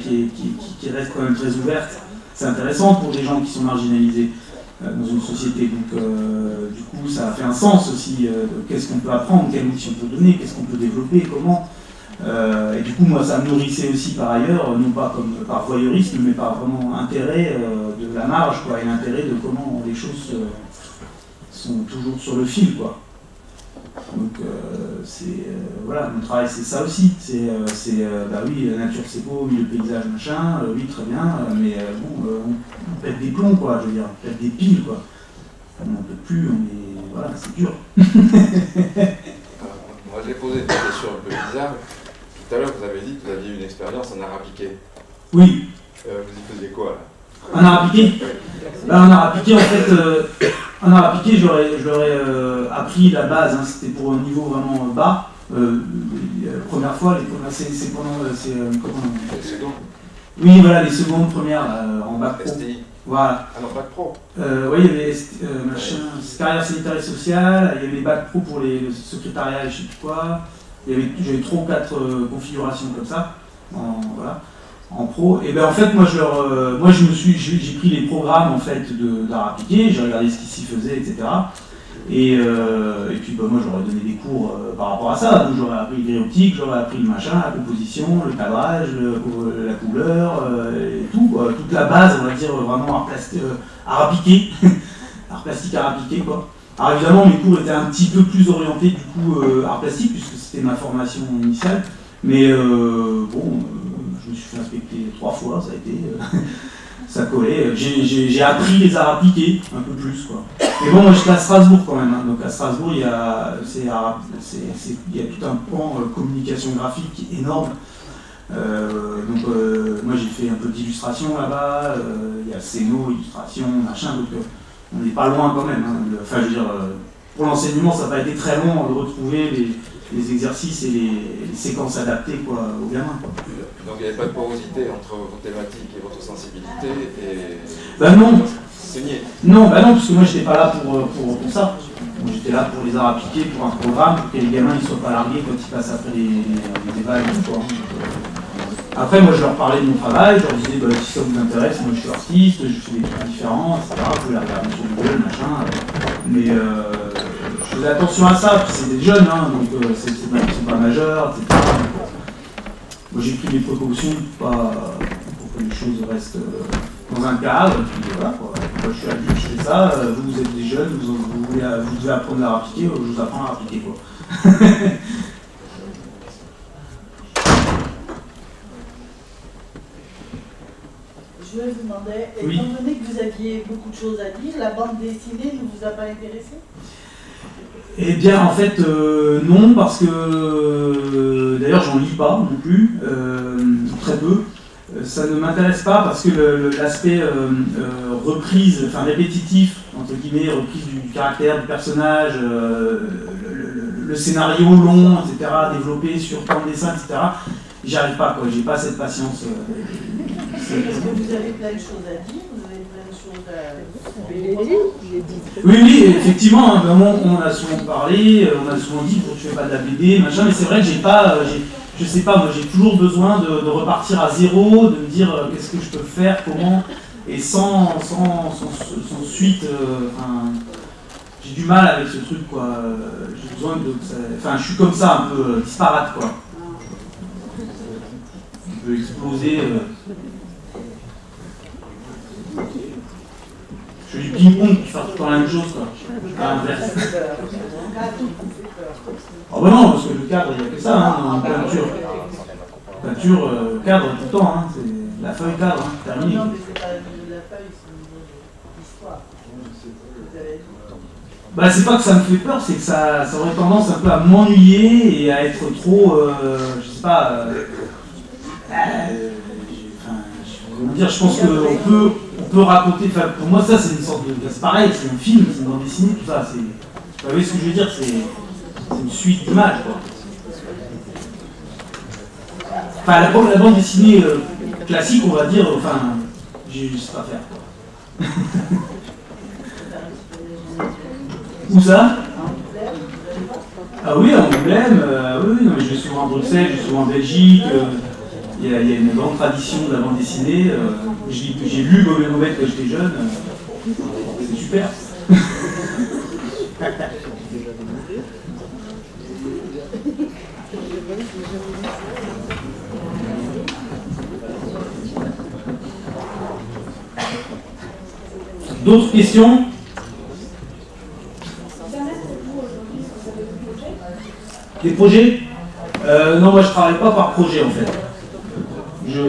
reste quand même très ouverte, c'est intéressant pour des gens qui sont marginalisés dans une société. Donc du coup, ça a fait un sens aussi, de qu'est-ce qu'on peut apprendre, quel outil on peut donner, qu'est-ce qu'on peut développer, comment. Et du coup, moi, ça me nourrissait aussi par ailleurs, non pas comme par voyeurisme, mais par vraiment intérêt de la marge, quoi, et l'intérêt de comment les choses sont toujours sur le fil, quoi. Donc voilà, mon travail c'est ça aussi, bah oui, la nature c'est beau, oui, le paysage machin, oui très bien, mais bon, on pète des plombs, quoi, je veux dire, on pète des piles, quoi. On n'en peut plus, voilà, c'est dur. Moi j'ai posé une question un peu bizarre. Tout à l'heure vous avez dit que vous aviez une expérience en art appliqué. Oui. Vous y faisiez quoi là? En art appliqué? En art appliqué, en fait, en art appliqué, j'aurais appris la base, hein, c'était pour un niveau vraiment bas. Première fois, c'est pendant. Les secondes? Oui, voilà, les secondes, premières, en bac pro. STI? Voilà. Ah non, bac pro? Oui, il y avait carrière sanitaire et sociale, il y avait les bacs pro pour les secrétariats et je sais plus quoi. J'avais 3 ou 4 configurations comme ça, voilà, en pro. Et ben en fait, moi j'ai pris les programmes en fait d'art appliqué, j'ai regardé ce qui s'y faisait, etc. Et puis bah, moi j'aurais donné des cours par rapport à ça. Donc j'aurais appris les optiques, j'aurais appris le machin, la composition, le cadrage, la couleur, et tout, quoi. Toute la base, on va dire vraiment art appliqué, art plastique, art appliqué, quoi. Alors évidemment mes cours étaient un petit peu plus orientés du coup art plastique puisque c'était ma formation initiale, mais bon, je me suis fait inspecter 3 fois, ça a été, ça collait. J'ai appris les arts appliqués un peu plus, quoi. Mais bon, moi j'étais à Strasbourg quand même, hein. Donc à Strasbourg il y a tout un pan communication graphique énorme. Moi j'ai fait un peu d'illustration là-bas, il y a Céno, illustration, machin, donc on n'est pas loin quand même, hein. Enfin je veux dire, pour l'enseignement ça n'a pas été très long de retrouver les exercices et les séquences adaptées, quoi, aux gamins, quoi. Donc il n'y avait pas de porosité entre vos thématiques et votre sensibilité et... Ben non. Saigner. Non, bah non, parce que moi j'étais pas là pour ça. J'étais là pour les arts appliqués, pour un programme, pour que les gamins ne soient pas largués quand ils passent après les débats et tout, quoi. Après, moi je leur parlais de mon travail, je leur disais bah, si ça vous intéresse, moi je suis artiste, je fais des trucs différents, etc. Vous pouvez la regarder sur Google, machin. Mais je faisais attention à ça, puis c'est des jeunes, hein, donc ils sont pas majeurs, etc. Moi j'ai pris mes précautions pour que les choses restent dans un cadre, et puis voilà, quoi. Moi je suis adulte, je fais ça, vous êtes des jeunes, vous devez apprendre à appliquer, je vous apprends à appliquer, quoi. Je vous demandais, oui. Étant donné que vous aviez beaucoup de choses à dire, la bande dessinée ne vous a pas intéressé? Eh bien, en fait, non, parce que d'ailleurs, j'en lis pas non plus, très peu. Ça ne m'intéresse pas parce que l'aspect reprise, enfin répétitif, entre guillemets, reprise du caractère du personnage, le scénario long, etc., développé sur tant de dessins, etc., j'y arrive pas, quoi. J'ai pas cette patience. Parce que vous avez plein de choses à dire, vous avez plein de choses à... Oui, oui, effectivement, hein, on a souvent parlé, on a souvent dit que je fais pas de la BD, machin, mais c'est vrai que j'ai pas, je sais pas, moi j'ai toujours besoin de repartir à zéro, de me dire qu'est-ce que je peux faire, comment, et sans suite, j'ai du mal avec ce truc, quoi. J'ai besoin de... Enfin, je suis comme ça, un peu disparate, quoi. Je peux exploser... Je fais du ping-pong pour faire tout le temps la même chose, quoi. À l'inverse. Ah bah non, parce que le cadre, il n'y a que ça, hein, en peinture. Peinture, cadre tout le temps, hein. C'est la feuille cadre, hein, terminé. Non, mais c'est pas la feuille, c'est l'histoire. Bah c'est pas que ça me fait peur, c'est que ça aurait tendance un peu à m'ennuyer et à être trop, je sais pas, je pense qu'on peut raconter, enfin pour moi ça c'est une sorte de, c'est pareil, c'est un film, c'est une bande dessinée, tout ça, vous voyez ce que je veux dire, c'est une suite d'images, quoi. Enfin la bande dessinée classique, on va dire, enfin, je sais pas faire, quoi. Où ça? Ah oui, à Angoulême, oui, non, mais je vais souvent à Bruxelles, je vais souvent en Belgique, il y a une grande tradition de la bande dessinée, j'ai lu Mauvais Mauvais quand j'étais jeune, c'est super. D'autres questions? Des projets? Non, moi je travaille pas par projet en fait. Je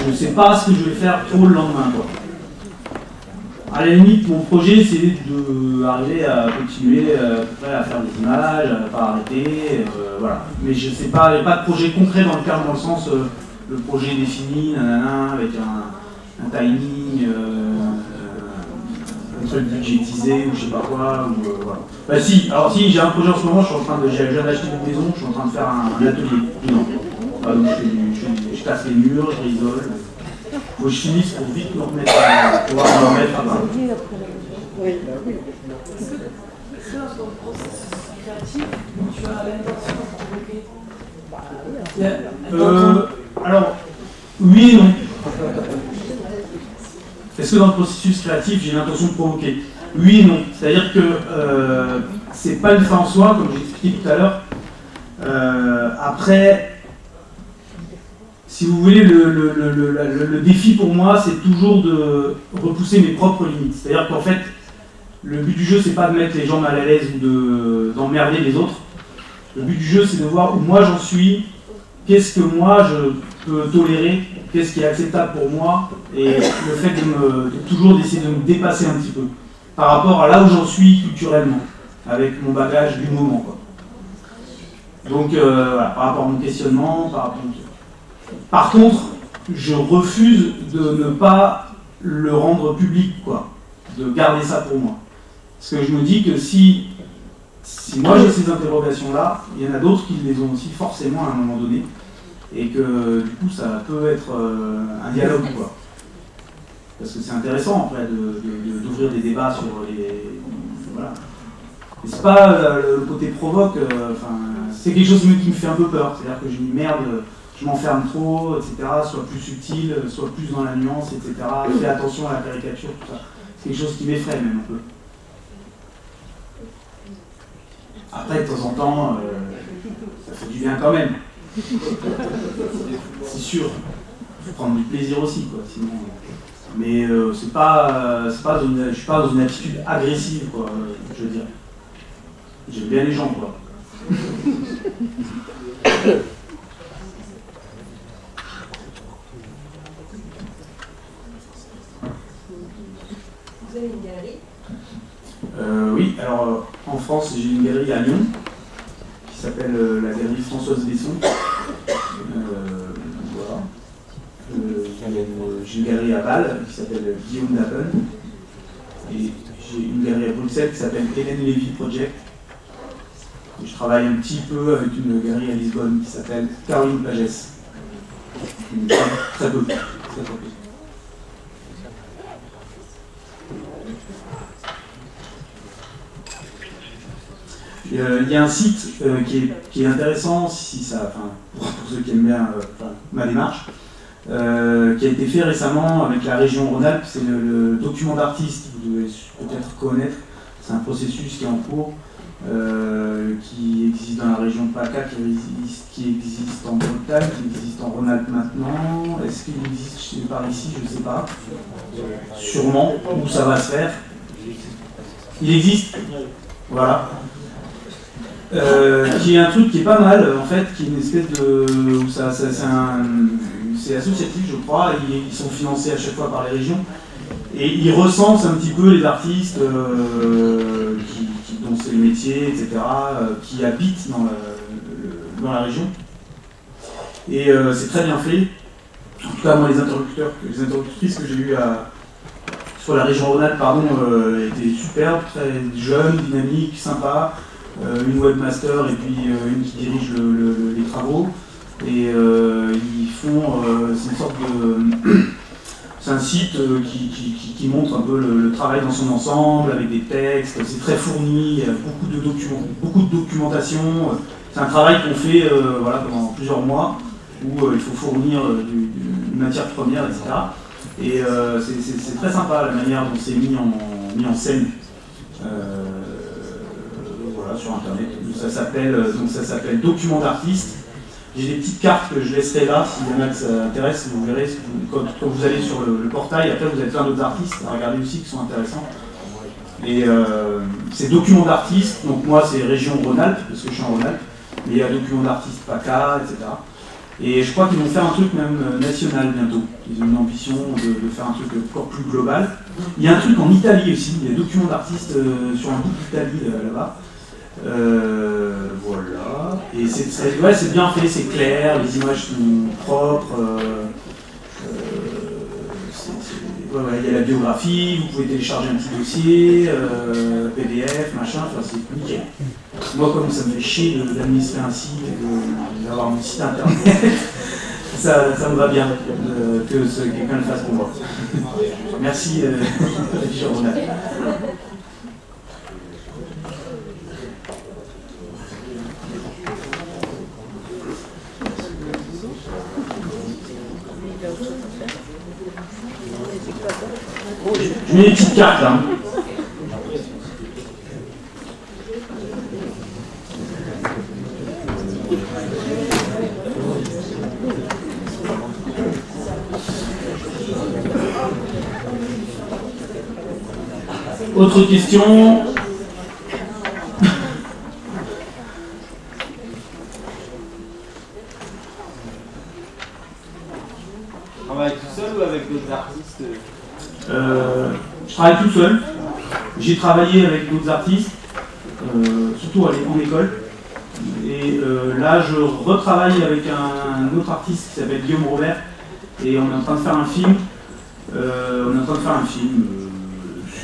ne sais pas ce que je vais faire trop le lendemain, quoi. À la limite, mon projet c'est d'arriver à continuer à faire des images, à ne pas arrêter, voilà. Mais je sais pas, il n'y a pas de projet concret dans le sens le projet défini, nanana, avec un timing, un truc budgétisé ou je sais pas quoi, ou voilà. Bah si, alors si, j'ai un projet en ce moment, je viens d'acheter une maison, je suis en train de faire un atelier. Non. Donc je casse les murs, je risole. Faut que je finisse pour vite me remettre pouvoir me remettre à bas. Oui, bah oui. Est-ce que dans ton processus créatif, tu as l'intention de provoquer? Alors, oui et non. Est-ce que dans le processus créatif, j'ai l'intention de provoquer? Oui et non. C'est-à-dire que c'est pas une fin en soi, comme j'ai expliqué tout à l'heure. Après, si vous voulez, le défi pour moi, c'est toujours de repousser mes propres limites. C'est-à-dire qu'en fait, le but du jeu, c'est pas de mettre les gens mal à l'aise ou d'emmerder les autres. Le but du jeu, c'est de voir où moi j'en suis, qu'est-ce que moi je peux tolérer, qu'est-ce qui est acceptable pour moi, et le fait de toujours d'essayer de me dépasser un petit peu par rapport à là où j'en suis culturellement, avec mon bagage du moment, quoi. Donc voilà, par rapport à mon questionnement, par contre, je refuse de ne pas le rendre public, quoi, de garder ça pour moi. Parce que je me dis que si moi j'ai ces interrogations-là, il y en a d'autres qui les ont aussi forcément à un moment donné, et que du coup ça peut être un dialogue, quoi. Parce que c'est intéressant après d'ouvrir des débats sur les... Voilà. Et c'est pas le côté provoque, c'est quelque chose qui me fait un peu peur, c'est-à-dire que je me dis merde, je m'enferme trop, etc., sois plus subtil, sois plus dans la nuance, etc., fais attention à la caricature, tout ça. C'est quelque chose qui m'effraie même un peu. Après, de temps en temps, ça fait du bien quand même. C'est sûr. Il faut prendre du plaisir aussi, quoi, sinon... Mais je suis pas dans une attitude agressive, quoi, je veux dire. J'aime bien les gens, quoi. Vous avez une galerie? Oui, alors en France, j'ai une galerie à Lyon qui s'appelle la galerie Françoise Besson. Voilà. J'ai une galerie à Bâle qui s'appelle Guillaume Dappen. Et j'ai une galerie à Bruxelles qui s'appelle Hélène Lévy Project. Et je travaille un petit peu avec une galerie à Lisbonne qui s'appelle Caroline Pagès. Très peu. Il y a un site qui est intéressant, si ça, pour ceux qui aiment bien ma démarche, qui a été fait récemment avec la région Rhône-Alpes. C'est le document d'artiste, vous devez peut-être connaître. C'est un processus qui est en cours, qui existe dans la région PACA, qui existe en Bretagne, qui existe en Rhône-Alpes maintenant. Est-ce qu'il existe par ici? Je ne sais pas. Sûrement, où ça va se faire. Il existe. Voilà. Qui est un truc qui est pas mal, en fait, qui est une espèce de... c'est associatif, je crois, ils sont financés à chaque fois par les régions, et ils recensent un petit peu les artistes dont c'est le métier, etc., qui habitent dans la région. Et c'est très bien fait. En tout cas, moi, les interlocutrices que j'ai eues sur la région Rhône-Alpes, étaient superbes, très jeunes, dynamiques, sympas. Une webmaster et puis une qui dirige les travaux. Et ils font, c'est une sorte de... C'est un site qui montre un peu le travail dans son ensemble, avec des textes, c'est très fourni, il y a beaucoup de documentation. C'est un travail qu'on fait pendant plusieurs mois, où il faut fournir une matière première, etc. Et c'est très sympa la manière dont c'est mis en scène. Sur internet, ça s'appelle Document d'artiste. J'ai des petites cartes que je laisserai là, si y en a que ça intéresse, vous verrez, quand vous allez sur le portail, après vous avez plein d'autres artistes à regarder aussi qui sont intéressants. Et c'est Document d'artiste, donc moi c'est région Rhône-Alpes, parce que je suis en Rhône-Alpes, mais il y a Document d'artiste PACA, etc. Et je crois qu'ils vont faire un truc même national bientôt. Ils ont une ambition de faire un truc encore plus global. Il y a un truc en Italie aussi, il y a Document d'artiste sur un bout d'Italie là-bas. Voilà, et c'est bien fait, c'est clair, les images sont propres, il y a la biographie, vous pouvez télécharger un petit dossier, PDF, machin, c'est nickel. Moi, comme ça me fait chier d'administrer un site et d'avoir mon site internet, ça me va bien que quelqu'un le fasse pour moi. Merci, Jérôme. Je mets des petites cartes là. Autre question? Tu travailles tout seul ou avec d'autres artistes? Je travaille tout seul. J'ai travaillé avec d'autres artistes, surtout en école. Et là, je retravaille avec un autre artiste qui s'appelle Guillaume Robert. Et on est en train de faire un film.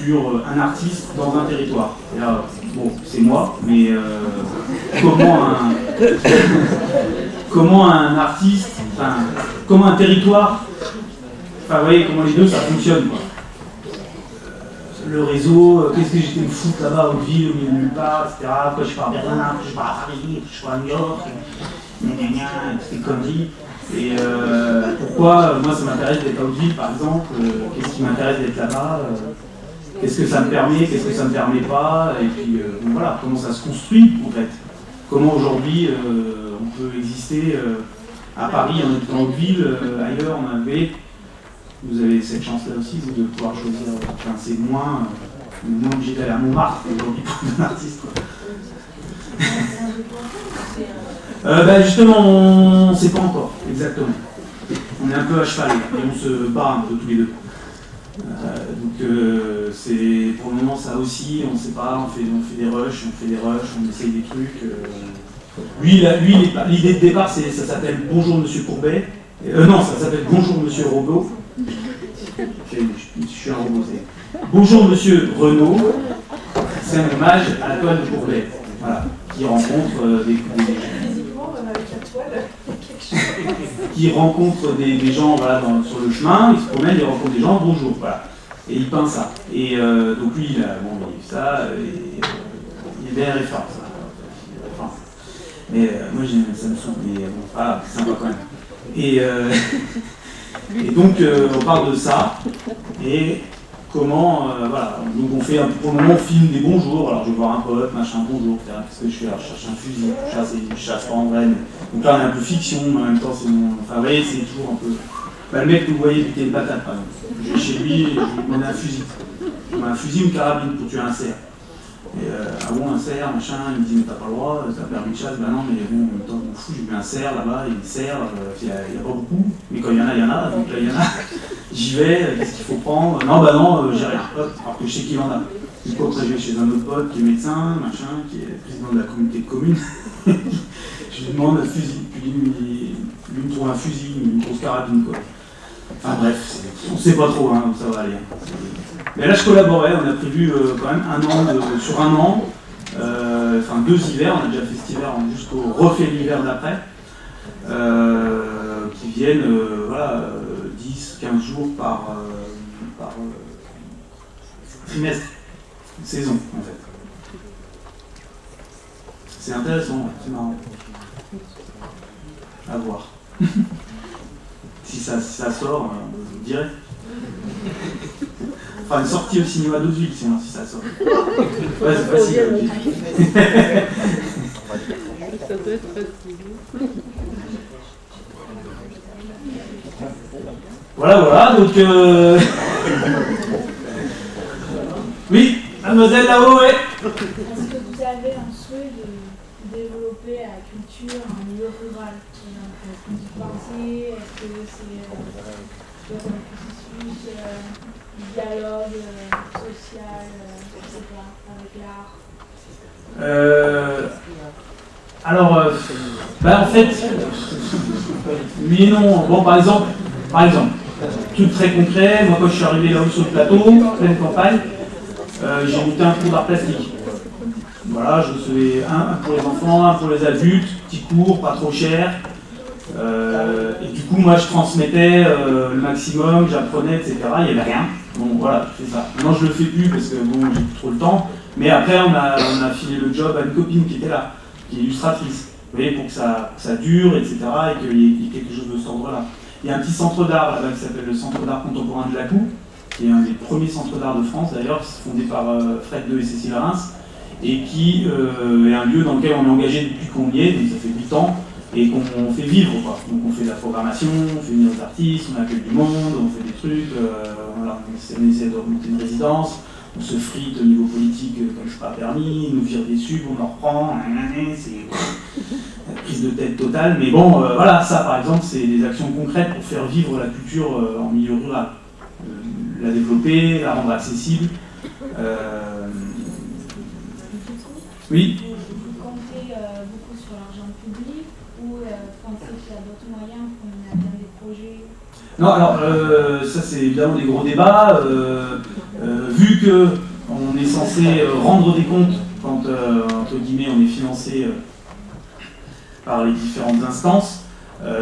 Sur un artiste dans un territoire. Et là, bon, c'est moi, mais comment un artiste, comment un territoire, vous voyez comment les deux ça fonctionne, quoi. Le réseau, qu'est-ce que j'étais me foutre là-bas au ville, au milieu de nulle part, etc. Pourquoi je pars à Berlin, pourquoi je pars à Paris, pourquoi je pars à New York, toutes ces conneries. Et pourquoi moi ça m'intéresse d'être à Hauteville par exemple, qu'est-ce qui m'intéresse d'être là-bas, qu'est-ce que ça me permet, qu'est-ce que ça ne me permet pas, et puis bon, voilà, comment ça se construit en fait. Comment aujourd'hui on peut exister à Paris en étant en Hauteville, ailleurs en AV. Vous avez cette chance-là aussi, vous, de pouvoir choisir, c'est moins obligé d'aller à Montmartre aujourd'hui pour un artiste, quoi. Justement, on ne sait pas encore, exactement. On est un peu à cheval, et on se bat un peu tous les deux. C'est pour le moment ça aussi, on ne sait pas, on fait des rushs, on essaye des trucs. Lui l'idée de départ, ça s'appelle Bonjour Monsieur Courbet. Non, ça s'appelle Bonjour Monsieur Robot. Je suis un robot. Bonjour Monsieur Renaud. C'est un hommage à la toile de Courbet. Voilà, qui rencontre des... Physiquement, même avec la toile, il y a quelque qui rencontre des gens voilà, sur le chemin, il se promène, il rencontre des gens, bonjour, voilà. Et il peint ça. Et donc lui, il a fait ça, et il est bien référent, ça. Mais moi, ça me saoule, mais bon, voilà, c'est sympa quand même. Et donc, on parle de ça, et comment, voilà, donc on fait, pour le moment, on filme des bonjours, alors je vais voir un pote, machin, bonjour, qu'est-ce que je fais, alors je cherche un fusil, je chasse pas en vrai, mais... Donc là, on est un peu fiction, mais en même temps, c'est mon... Enfin, vous voyez, c'est toujours un peu... Bah, le mec que vous voyez buter une patate, par exemple. Je vais chez lui, je lui demande un fusil. Je lui demande un fusil ou une carabine pour tuer un cerf. Et ah bon, un cerf, machin, il me dit, mais t'as pas le droit, t'as permis de chasse, bah non, mais bon, en même temps, je m'en fous, j'ai vu un cerf là-bas, il y a des cerfs, il y a pas beaucoup, mais quand il y en a, il y en a, donc là, il y en a, j'y vais, qu'est-ce qu'il faut prendre? Non, bah non, j'ai rien, hop, alors que je sais qu'il en a. Du coup, après, je vais chez un autre pote qui est médecin, machin, qui est président de la communauté de communes. Je lui demande un fusil, puis lui me trouve un fusil, une grosse carabine, quoi. Enfin bref, on sait pas trop, hein, ça va aller. Mais là, je collaborais, on a prévu quand même sur un an, enfin 2 hivers, on a déjà fait cet hiver jusqu'au refait l'hiver d'après, qui viennent, voilà, 10-15 jours par trimestre, saison, en fait. C'est intéressant, c'est marrant. À voir. Si ça sort, je vous dirai. Enfin, une sortie au cinéma d'Hauteville, sinon, si ça sort. Ouais, c'est facile, Hauteville. Ça doit être facile. Voilà, donc... Oui, mademoiselle là-haut, ouais. Est-ce que vous avez un souhait de développer la culture en milieu rural? Est-ce que vous pensez, est-ce que c'est un processus dialogue social, je ne sais pas, avec l'art? Alors, en fait, mais non, bon, par exemple, truc très concret, moi quand je suis arrivé là-haut sur le plateau, pleine campagne, j'ai monté un cours d'art plastique. Voilà, je recevais un pour les enfants, un pour les adultes, petit cours, pas trop cher. Et du coup, moi, je transmettais le maximum, j'apprenais, etc. Il n'y avait rien. Bon, voilà, je fais ça. Maintenant, je le fais plus parce que bon, j'ai plus trop le temps. Mais après, on a filé le job à une copine qui était là, qui est illustratrice. Vous voyez, pour que ça dure, etc. Et qu'il y ait quelque chose de cet ordre-là. Il y a un petit centre d'art là-bas qui s'appelle le Centre d'art contemporain de Lacou, qui est un des premiers centres d'art de France d'ailleurs, fondé par Fred II et Cécile Reims, et qui est un lieu dans lequel on est engagé depuis qu'on y est, donc ça fait 8 ans, et qu'on fait vivre, quoi. Donc on fait de la programmation, on fait venir des artistes, on accueille du monde, on fait des trucs, voilà, on essaie de remonter une résidence, on se frite au niveau politique comme c'est pas permis, ils nous virent des subs, on en reprend, c'est la prise de tête totale, mais bon, voilà, ça par exemple, c'est des actions concrètes pour faire vivre la culture en milieu rural. La développer, la rendre accessible. Oui. Vous comptez beaucoup sur l'argent public ou pensez qu'il y a d'autres moyens pour mener à bien des projets? Non, alors ça c'est évidemment des gros débats. Vu qu'on est censé rendre des comptes quand, entre guillemets, on est financé par les différentes instances,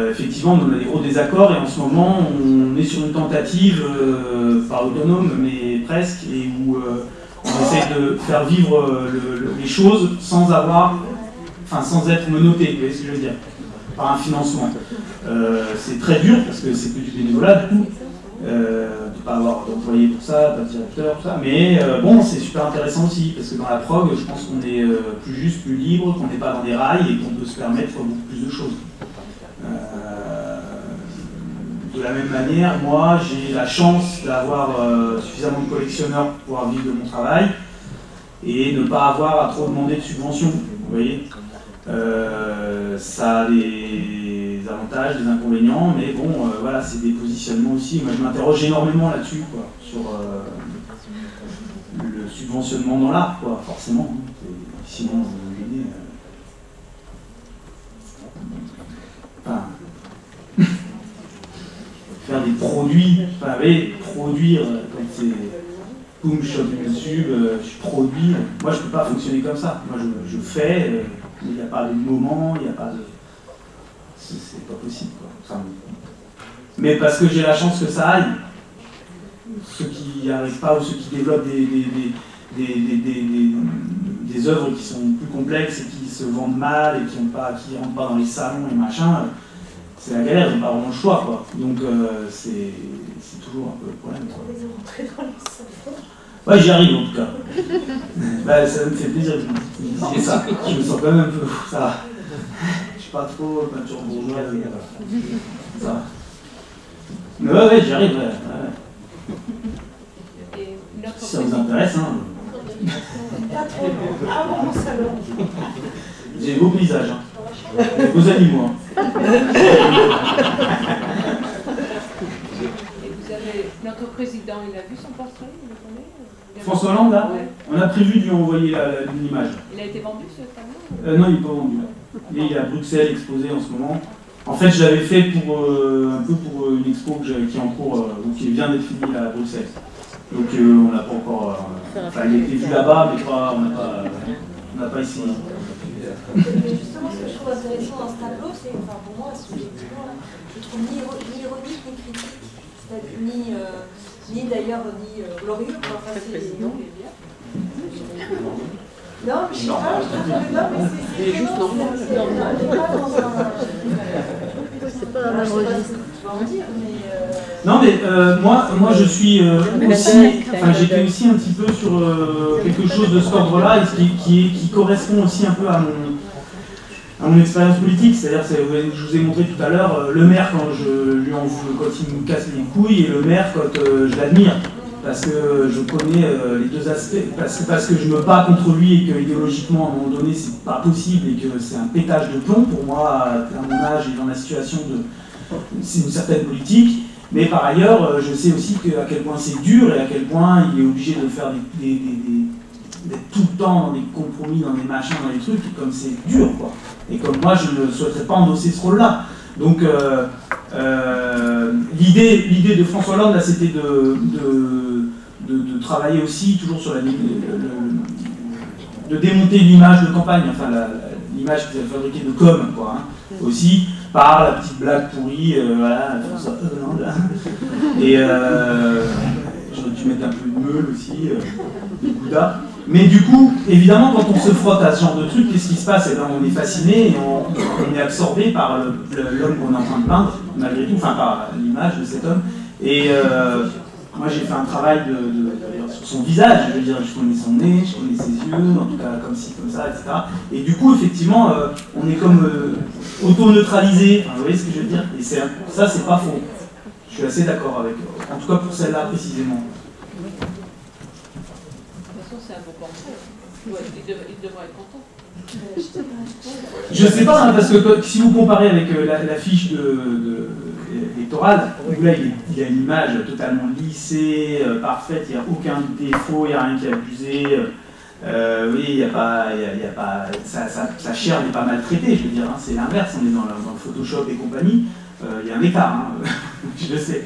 effectivement, on a des gros désaccords et en ce moment, on est sur une tentative, pas autonome, mais presque, et où on essaie de faire vivre les choses sans être menotté, vous voyez ce que je veux dire, par un financement. C'est très dur parce que c'est que du bénévolat du coup, de ne pas avoir d'employé pour ça, pas de directeur, tout ça, mais bon, c'est super intéressant aussi parce que dans la prog, je pense qu'on est plus juste, plus libre, qu'on n'est pas dans des rails et qu'on peut se permettre beaucoup plus de choses. De la même manière, moi, j'ai la chance d'avoir suffisamment de collectionneurs pour pouvoir vivre de mon travail et ne pas avoir à trop demander de subventions. Vous voyez, ça a des avantages, des inconvénients, mais bon, voilà, c'est des positionnements aussi. Moi, je m'interroge énormément là-dessus, quoi, sur le subventionnement dans l'art, quoi, forcément. Sinon, vous imaginez. Faire des produits, enfin, vous voyez, produire, comme c'est boom, shop, YouTube, je produis. Moi, je ne peux pas fonctionner comme ça. Moi, je fais, il n'y a pas de moment, il n'y a pas de... c'est pas possible, quoi. Enfin, mais parce que j'ai la chance que ça aille. Ceux qui n'y arrivent pas ou ceux qui développent des œuvres qui sont plus complexes et qui se vendent mal et qui rentrent pas dans les salons et machin, c'est la galère, ils n'ont pas vraiment le choix, quoi. Donc c'est toujours un peu le problème. Ouais, j'y arrive en tout cas. Bah, ça me fait plaisir que vous me disiez ça. Je me sens quand même un peu. Ça va. Je suis pas trop peinture bourgeoise. Ça va. Mais ouais, j'y arrive, ouais. Si ça vous intéresse, hein. Pas trop, ah bon, salon. J'ai des beaux paysages, hein. Des beaux animaux, hein. Et vous avez notre président, il a vu son portrait, il le connaît? François Hollande, là, ouais. On a prévu de lui envoyer une image. Il a été vendu ce tableau? Non, il n'est pas vendu. Il est à Bruxelles, exposé en ce moment. En fait, je l'avais fait pour un peu pour une expo qui est en cours, ou qui vient d'être finie à Bruxelles. Donc on n'a pas encore. Enfin, il a été vu là-bas, mais pas, on n'a pas essayé. Mais justement, ce que je trouve intéressant dans ce tableau, c'est, enfin pour moi, subjectivement, je trouve ni ironique ni critique, ni d'ailleurs ni glorieux. Enfin, non, mais je sais pas, je trouve que non, mais c'est juste normal. C'est pas un même registre. Non, mais moi je suis aussi, enfin j'étais aussi un petit peu sur quelque chose de cet ordre-là, et qui correspond aussi un peu à mon expérience politique. C'est-à-dire, je vous ai montré tout à l'heure, le maire quand quand il me casse les couilles, et le maire quand je l'admire. Parce que je connais les deux aspects, parce que je me bats contre lui et que idéologiquement à un moment donné c'est pas possible et que c'est un pétage de plomb pour moi à mon âge et dans la situation c'est une certaine politique, mais par ailleurs je sais aussi à quel point c'est dur et à quel point il est obligé de faire d'être tout le temps dans des compromis, dans des machins, dans des trucs, comme c'est dur, quoi. Et comme moi je ne souhaiterais pas endosser ce rôle-là. Donc l'idée de François Hollande, là, c'était de travailler aussi toujours sur de démonter l'image de campagne, enfin l'image qu'ils avaient fabriquée de com, quoi, hein, aussi par la petite blague pourrie, voilà, François Hollande. Et j'aurais dû mettre un peu de meule aussi, de Gouda. Mais du coup, évidemment, quand on se frotte à ce genre de truc, qu'est-ce qui se passe? Eh bien, on est fasciné et on est absorbé par l'homme qu'on est en train de peindre, malgré tout, enfin par l'image de cet homme. Et moi, j'ai fait un travail sur son visage, je veux dire, je connais son nez, je connais ses yeux, en tout cas comme ci, comme ça, etc. Et du coup, effectivement, on est comme auto-neutralisé, enfin, vous voyez ce que je veux dire? Et ça, c'est pas faux. Je suis assez d'accord avec, en tout cas pour celle-là précisément. C'est un beau portrait. Il devrait être content. Je sais pas, hein, parce que si vous comparez avec la fiche électorale, où là il y a une image totalement lissée, parfaite, il n'y a aucun défaut, il n'y a rien qui est abusé. Oui, il n'y a pas. Sa chair n'est pas maltraitée, je veux dire, hein, c'est l'inverse, on est dans le Photoshop et compagnie. Il y a un écart, hein, je le sais.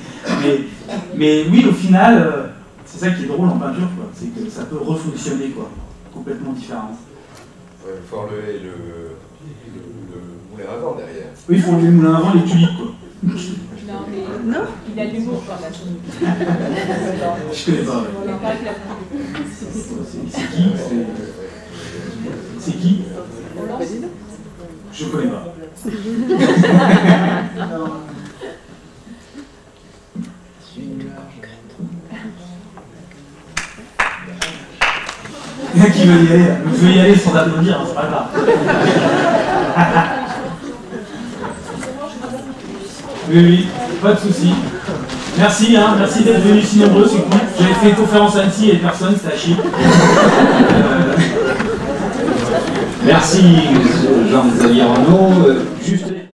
Mais oui, au final. C'est ça qui est drôle en peinture, quoi. C'est que ça peut refonctionner, quoi, complètement différemment. Ouais, il faut enlever le moulin à vent derrière. Oui, il faut enlever le moulin à vent, les tulipes, quoi. Non, mais non, il a l'humour par la tulipe. Je connais pas. C'est qui? Je connais pas. Il y en a qui veut y aller, je veux y aller sans applaudir, hein, c'est pas grave. Oui, pas de soucis. Merci, hein, merci d'être venus si nombreux, c'est cool. J'avais fait une conférence à Annecy et personne, c'était à chier. Merci Jean-Xavier Renaud. Juste